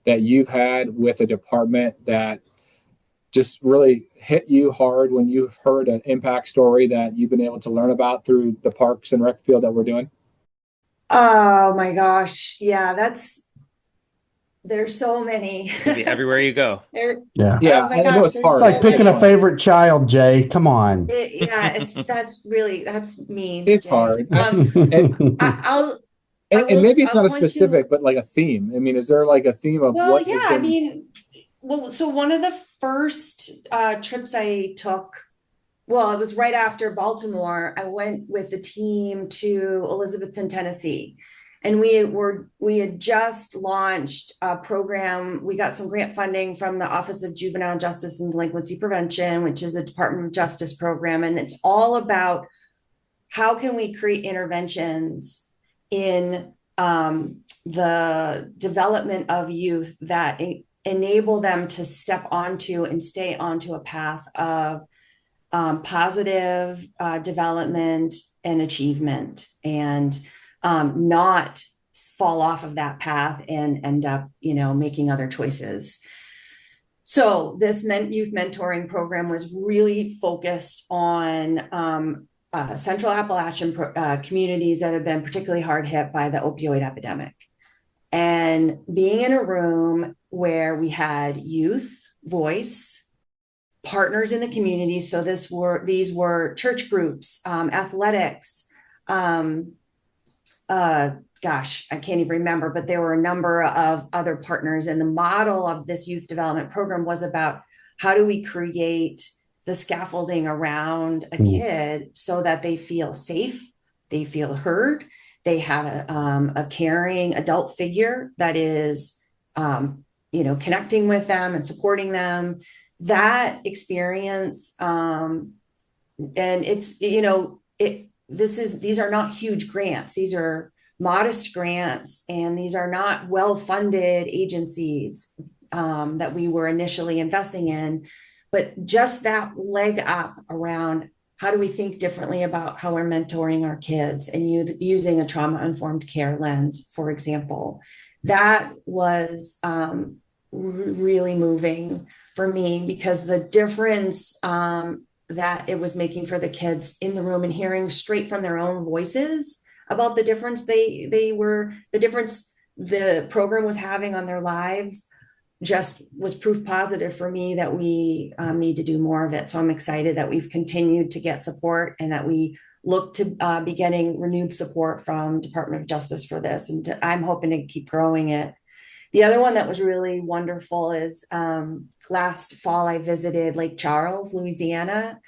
that you've had with a department that just really hit you hard when you've heard an impact story that you've been able to learn about through the parks and rec field that we're doing? Oh my gosh. Yeah, there's so many. Maybe everywhere you go. Yeah. Oh my I know gosh, it's there's hard. It's like so picking many. a favorite child, Jay. Come on. That's me. It's Jay. hard. I'll And maybe it's I'll not a point to- specific, but like a theme. I mean, is there like a theme of Well, what yeah, has been... I mean, so one of the first trips I took, well, it was right after Baltimore. I went with the team to Elizabethton, Tennessee, and we had just launched a program. We got some grant funding from the Office of Juvenile Justice and Delinquency Prevention, which is a Department of Justice program, and it's all about how can we create interventions in the development of youth that enable them to step onto and stay onto a path of positive development and achievement, and not fall off of that path and end up, making other choices. So this youth mentoring program was really focused on Central Appalachian communities that have been particularly hard hit by the opioid epidemic. And being in a room where we had youth voice, partners in the community. So these were church groups, athletics, gosh, I can't even remember, but there were a number of other partners. And the model of this youth development program was about how do we create the scaffolding around a kid so that they feel safe, they feel heard, they have a caring adult figure that is, connecting with them and supporting them. That experience, and it's, these are not huge grants. These are modest grants, and these are not well-funded agencies that we were initially investing in. But just that leg up around how do we think differently about how we're mentoring our kids and using a trauma-informed care lens, for example, that was really moving for me, because the difference that it was making for the kids in the room and hearing straight from their own voices about the difference the program was having on their lives just was proof positive for me that we need to do more of it. So I'm excited that we've continued to get support and that we look to be getting renewed support from Department of Justice for this. And I'm hoping to keep growing it. The other one that was really wonderful is last fall, I visited Lake Charles, Louisiana.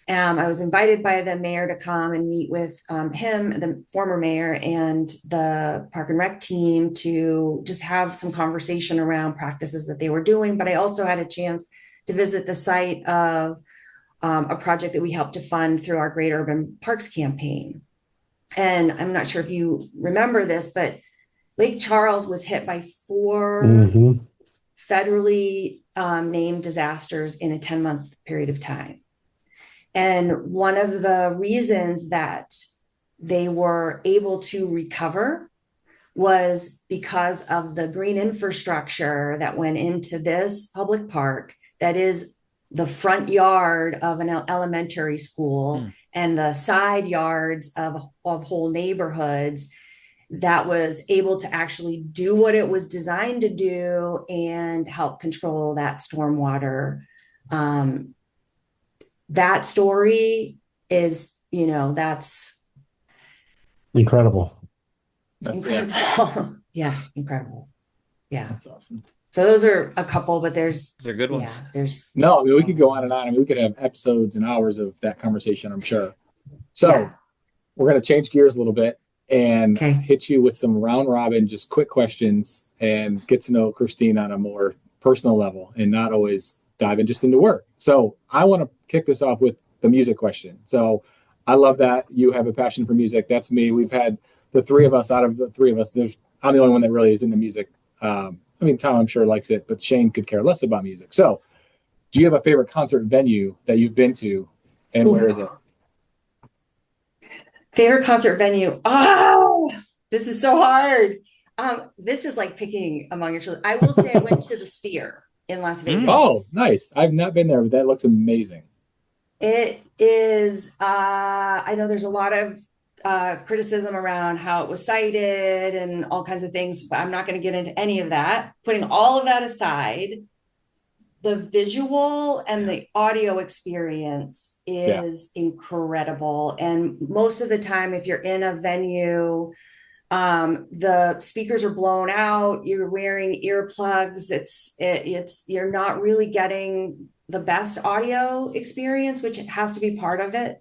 I was invited by the mayor to come and meet with him, the former mayor, and the Park and Rec team to just have some conversation around practices that they were doing. But I also had a chance to visit the site of a project that we helped to fund through our Great Urban Parks campaign. And I'm not sure if you remember this, but Lake Charles was hit by 4 federally named disasters in a 10-month period of time. And one of the reasons that they were able to recover was because of the green infrastructure that went into this public park that is the front yard of an elementary school and the side yards of whole neighborhoods, that was able to actually do what it was designed to do and help control that stormwater. That story is, that's incredible. incredible. Yeah, incredible. Yeah. That's awesome. So those are a couple, but they're good ones. Yeah, there's No, I mean, we could go on and on. I mean, we could have episodes and hours of that conversation, I'm sure. So we're going to change gears a little bit and hit you with some round robin, just quick questions, and get to know Kristine on a more personal level and not always dive in just into work. So I want to kick this off with the music question. So I love that you have a passion for music. That's me. We've had the three of us. Out of the three of us, I'm the only one that really is into music. I mean, Tom, I'm sure, likes it, but Shane could care less about music. So do you have a favorite concert venue that you've been to, and where is it? Favorite concert venue? Oh, this is so hard. This is like picking among your children. I will say I went to the Sphere in Las Vegas. Oh, nice. I've not been there, but that looks amazing. It is, I know there's a lot of criticism around how it was cited and all kinds of things, but I'm not going to get into any of that. Putting all of that aside, the visual and the audio experience is incredible. And most of the time, if you're in a venue, the speakers are blown out, you're wearing earplugs, you're not really getting the best audio experience, which has to be part of it.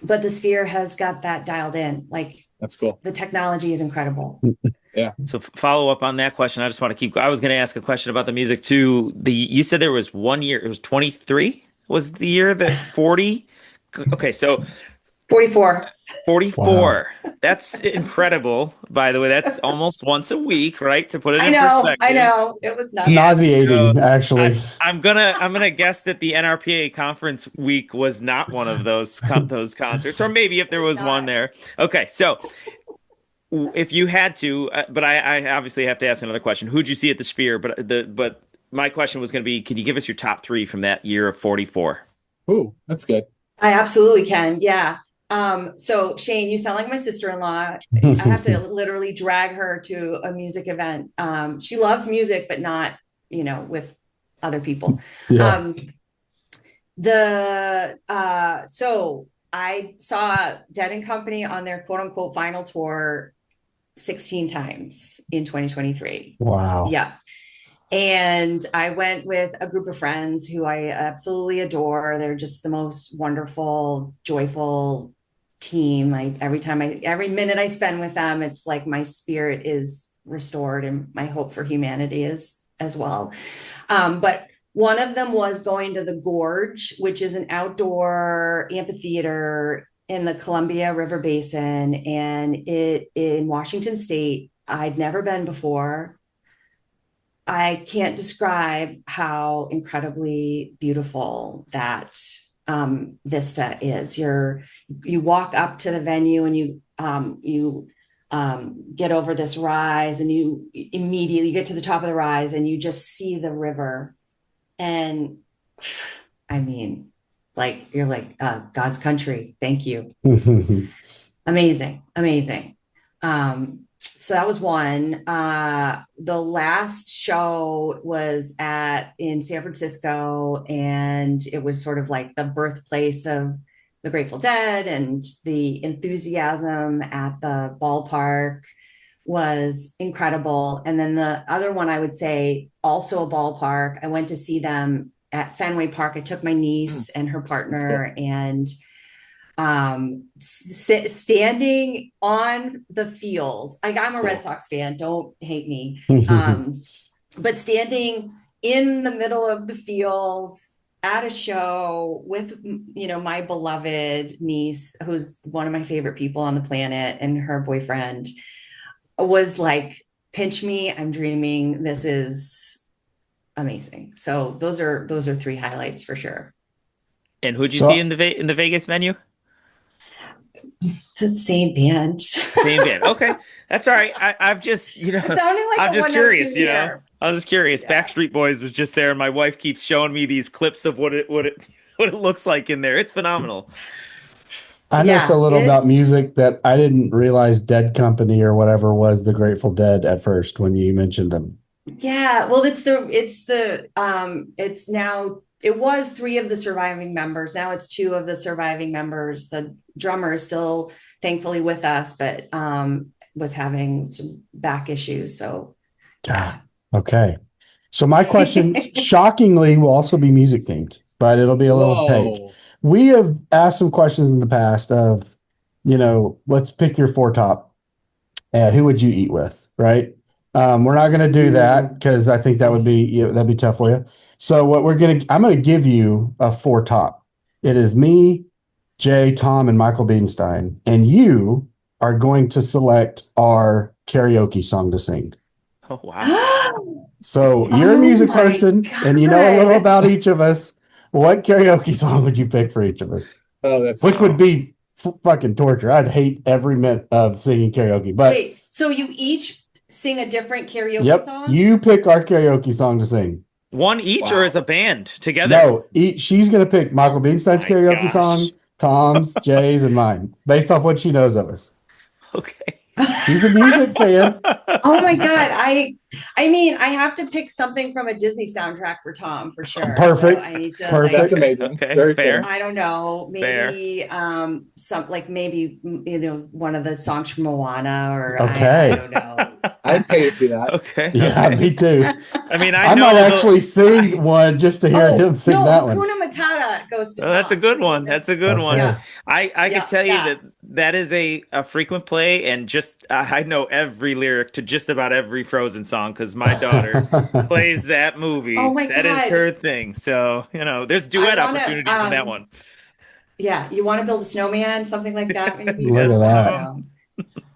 But the Sphere has got that dialed in. Like, that's cool. The technology is incredible. Yeah. So follow up on that question. I just want to I was going to ask a question about the music too. You said there was 1 year, it was 23 was the year that 40. Okay. So 44. Wow. That's incredible. By the way, that's almost once a week, right? To put it in perspective. I know. It was nuts. It's nauseating, actually. I'm gonna guess that the NRPA conference week was not one of those concerts, or maybe if there was one there. Okay, so if you had to, but I obviously have to ask another question. Who'd you see at the Sphere? But my question was going to be, can you give us your top three from that year of 44? Ooh, that's good. I absolutely can. Yeah. So Shane, you sound like my sister-in-law. I have to literally drag her to a music event. She loves music, but not, with other people. Yeah. So I saw Dead and Company on their quote unquote final tour 16 times in 2023. Wow. Yeah. And I went with a group of friends who I absolutely adore. They're just the most wonderful, joyful team. Every minute I spend with them, it's like my spirit is restored and my hope for humanity is as well. But one of them was going to the Gorge, which is an outdoor amphitheater in the Columbia River Basin, and it in Washington State. I'd never been before. I can't describe how incredibly beautiful that vista is. You walk up to the venue and you get over this rise, and you immediately get to the top of the rise and you just see the river. And I mean, like, you're like, God's country. Thank you. Amazing. So that was one. The last show was in San Francisco, and it was sort of like the birthplace of the Grateful Dead, and the enthusiasm at the ballpark was incredible. And then the other one, I would say, also a ballpark. I went to see them at Fenway Park. I took my niece and her partner, and standing on the field, like, I'm a Red Sox fan, don't hate me, but standing in the middle of the field at a show with, my beloved niece, who's one of my favorite people on the planet, and her boyfriend, was like, pinch me, I'm dreaming. This is amazing. So those are three highlights for sure. And who'd you see in the Vegas venue? It's the same band. Same band. Okay, that's all right. I've just, it sounded like I'm just curious. I was just curious. Yeah. Backstreet Boys was just there, and my wife keeps showing me these clips of what it looks like in there. It's phenomenal. I know so little about music that I didn't realize Dead Company or whatever was the Grateful Dead at first when you mentioned them. Yeah, well, it was three of the surviving members. Now it's two of the surviving members. The drummer is still thankfully with us, but was having some back issues. So, okay. So my question, shockingly, will also be music themed, but it'll be a little take. We have asked some questions in the past of, let's pick your four top. Who would you eat with, right? We're not going to do that because I think that would be that'd be tough for you. So I'm going to give you a 4 top. It is me, Jay, Tom, and Michael Bedenstein, and you are going to select our karaoke song to sing. Oh wow! So you're a music person, God. and you know a little about each of us. What karaoke song would you pick for each of us? Oh, that's Which would be fucking torture. I'd hate every minute of singing karaoke. But wait, so you each sing a different karaoke song? You pick our karaoke song to sing. One each or as a band together? No, she's going to pick Michael Bedenstein's karaoke song, Tom's, Jay's, and mine, based off what she knows of us. Okay. She's a music fan. Oh my God. I mean, I have to pick something from a Disney soundtrack for Tom for sure. Perfect. So I need to Perfect. That's amazing. Okay, Very fair. fair. I don't know, maybe maybe one of the songs from Moana or Okay. I don't know. I'd pay to see that. Okay. Yeah, okay. me too. I mean, I know might the- actually sing one just to hear him sing that one. Hakuna Matata goes to Oh, Tom. that's a good one. That's a good one. Yeah. I can tell you Yeah. that is a frequent play, and just I know every lyric to just about every Frozen song because my daughter plays that movie. Oh my That is God. her thing. So there's duet opportunities in that one. Yeah, you want to build a snowman, something like that, maybe. Look at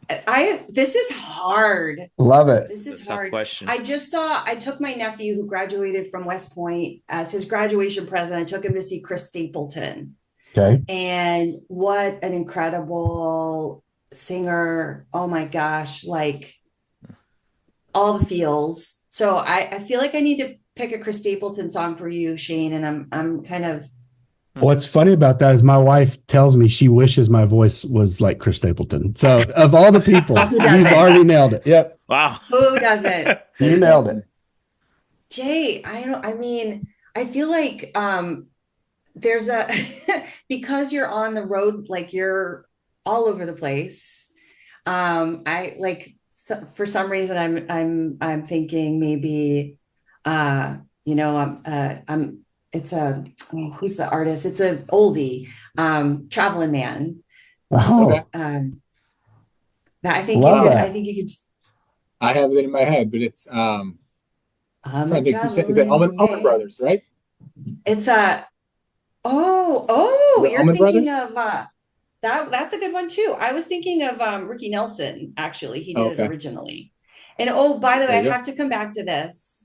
that. This is hard. Love it. This is That's a tough hard. question. I took my nephew who graduated from West Point as his graduation present. I took him to see Chris Stapleton. Okay. And what an incredible singer. Oh my gosh, like all the feels. So I feel like I need to pick a Chris Stapleton song for you, Shane. And I'm kind of What's funny about that is my wife tells me she wishes my voice was like Chris Stapleton. So of all the people, Who doesn't? you've already nailed it. Yep. Wow. who doesn't? You nailed it. Jay, I feel like there's a because you're on the road, like you're all over the place. For some reason I'm thinking maybe who's the artist? It's a oldie, Traveling Man. Oh, Okay. That I think Love you could, that. I think you could. I have it in my head, but it's I'm trying to think is it traveling Allman Brothers, right? It's a The you're Allman thinking Brothers? of that's a good one too. I was thinking of Ricky Nelson, actually. He did it Okay. originally. And by the way, There I you go. have to come back to this.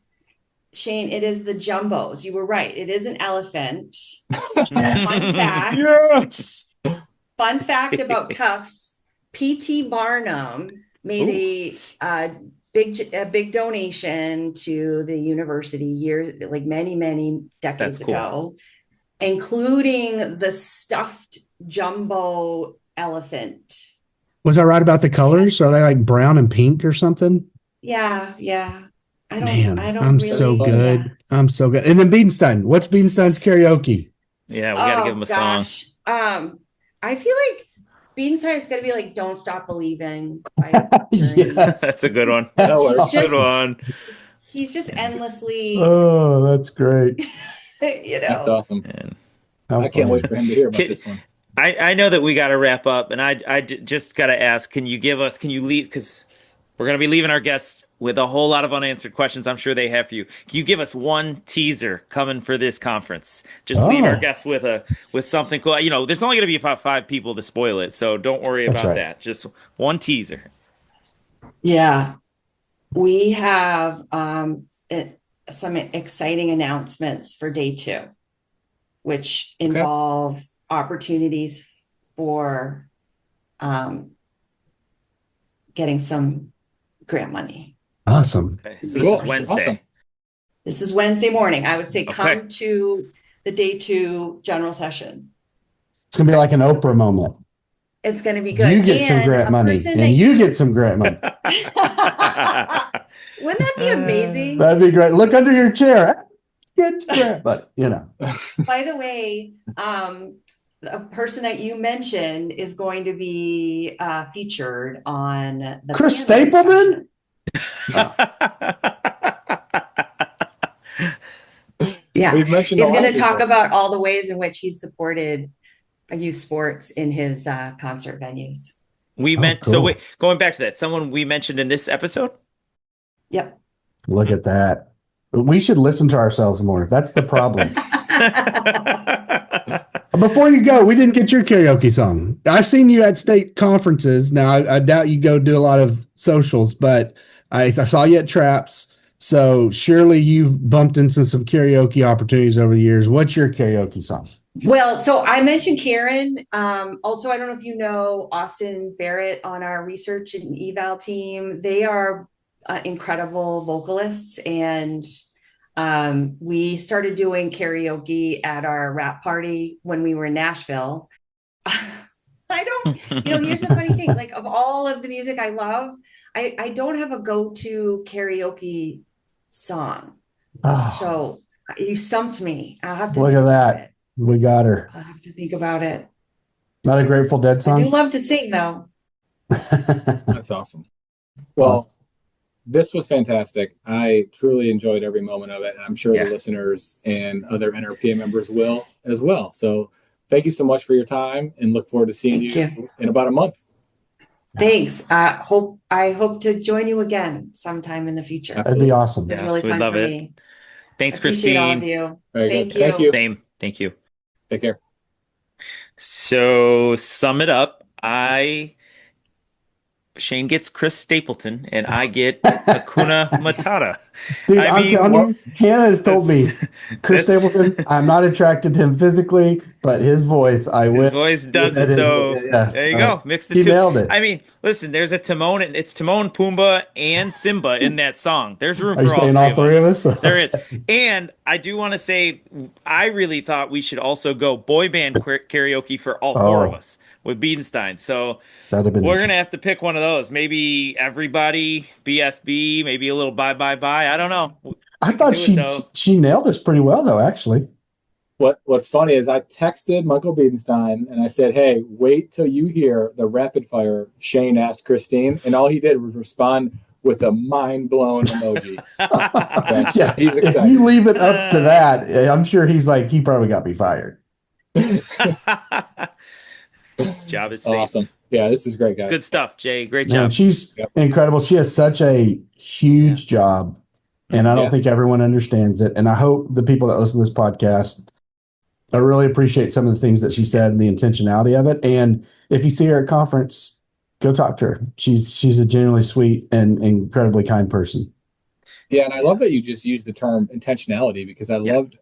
Shane, it is the Jumbos. You were right. It is an elephant. Fun fact. yes. Fun fact about Tufts. P.T. Barnum made a big donation to the university years, like many decades That's cool. ago, including the stuffed jumbo elephant. Was I right about the colors? Are they like brown and pink or something? Yeah. I Man, don't I'm really, so good. yeah. I'm so good. And then Bedenstein. What's Bedenstein's karaoke? Yeah, we got to give him a song. I feel like Bedenstein's going to be like "Don't Stop Believing" by Journey. Yes. That's a good one. That That's works. a good one. He's just endlessly, Oh, that's great. That's awesome. Man. How I can't funny. wait for him to hear about this one. I know that we got to wrap up, and I just got to ask, can you leave, because we're going to be leaving our guests with a whole lot of unanswered questions I'm sure they have for you. Can you give us one teaser coming for this conference? Just leave our guests with something cool. There's only going to be about 5 people to spoil it, so don't worry That's about right. that. Just one teaser. Yeah, we have some exciting announcements for day 2, which involve opportunities for getting some grant money. Awesome. Okay, so Cool. this is Wednesday. Awesome. This is Wednesday morning. I would say Okay. come to the day 2 general session. It's going to be like an Oprah moment. It's going to be good. You get some And grant a money, person and that you get some grant money. Wouldn't that be amazing? That'd be great. Look under your chair. Get grant money, By the way, a person that you mentioned is going to be featured on the Chris panel Stapleton? discussion. Yeah, We've mentioned he's a lot going of to talk people. about all the ways in which he's supported youth sports in his concert venues. We Oh, meant cool. so. Wait, going back to that, someone we mentioned in this episode. Yep. Look at that. We should listen to ourselves more. That's the problem. Before you go, we didn't get your karaoke song. I've seen you at state conferences. Now, I doubt you go do a lot of socials, but I saw you at Traps. So surely you've bumped into some karaoke opportunities over the years. What's your karaoke song? Well, so I mentioned Karen. Also, I don't know if you know Austin Barrett on our research and eval team. They are incredible vocalists, and we started doing karaoke at our rap party when we were in Nashville. I don't, here's the funny thing, like of all of the music I love, I don't have a go-to karaoke song. Oh, So you stumped me. I'll have to look think at about that. it. We got her. I'll have to think about it. Not a Grateful Dead I song? do love to sing though. That's awesome. Well, this was fantastic. I truly enjoyed every moment of it. And I'm sure the listeners and other NRPA members will as well. So thank you so much for your time and look forward to seeing you in about a month. Thanks. I hope to join you again sometime in the future. That'd be awesome. It was really fun for me. Thanks, Appreciate Kristine. all of you. Very Thank good. you. Thank you. Same. Thank you. Take care. So sum it up. Shane gets Chris Stapleton, and I get Hakuna Matata. Dude, I'm telling you, Hannah has told me, Chris Stapleton, I'm not attracted to him physically, but his voice, his voice does it. So there you go. Mix the two. He nailed it. I mean, listen, there's a Timon, and it's Timon, Pumbaa, and Simba in that song. There's room for all three of us. There is. And I do want to say, I really thought we should also go boy band karaoke for all four of us with Bedenstein. So we're going to have to pick one of those. Maybe Everybody, BSB, maybe a little Bye Bye Bye. I don't know. I thought she nailed this pretty well, though, actually. What's funny is I texted Michael Bedenstein and I said, hey, wait till you hear the rapid fire Shane asked Kristine. And all he did was respond with a mind-blown emoji. Yeah, he's excited. If you leave it up to that, I'm sure he's like, he probably got me fired. This job is safe. Awesome. Yeah, this is great, guys. Good stuff, Jay. Great job. She's incredible. She has such a huge job, and I don't think everyone understands it. And I hope the people that listen to this podcast, I really appreciate some of the things that she said and the intentionality of it. And if you see her at conference, go talk to her. She's a genuinely sweet and incredibly kind person. Yeah, and I love that you just used the term intentionality because I loved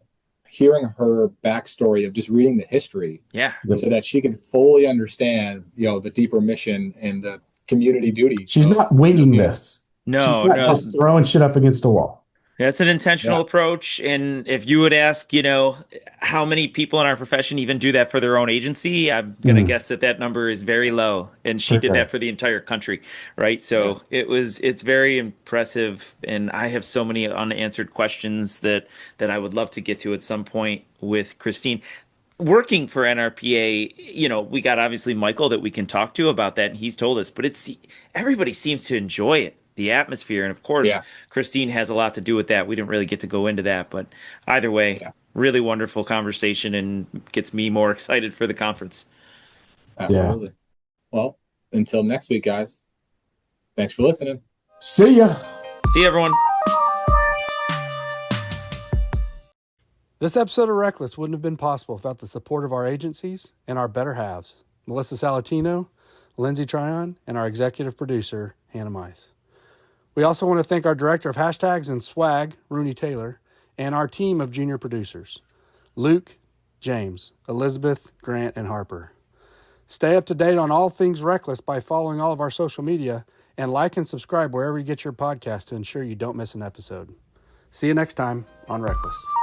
hearing her backstory of just reading the history. Yeah. So that she can fully understand, the deeper mission and the community duty. She's not winging this. No, she's not just throwing shit up against the wall. That's an intentional approach. And if you would ask, how many people in our profession even do that for their own agency, I'm going to guess that number is very low. And she did that for the entire country, right? So it's very impressive. And I have so many unanswered questions that I would love to get to at some point with Kristine. Working for NRPA, we got obviously Michael that we can talk to about that, and he's told us, but everybody seems to enjoy it. The atmosphere, and of course Kristine has a lot to do with that. We didn't really get to go into that, but either way, really wonderful conversation and gets me more excited for the conference. Absolutely. Well, until next week, guys, thanks for listening. See ya. See everyone. This episode of RecLess wouldn't have been possible without the support of our agencies and our better halves, Melissa Salatino, Lindsay Tryon, and our executive producer, Hannah Mize. We also want to thank our director of hashtags and swag, Rooney Taylor, and our team of junior producers, Luke, James, Elizabeth, Grant, and Harper. Stay up to date on all things RecLess by following all of our social media and like and subscribe wherever you get your podcast to ensure you don't miss an episode. See you next time on RecLess.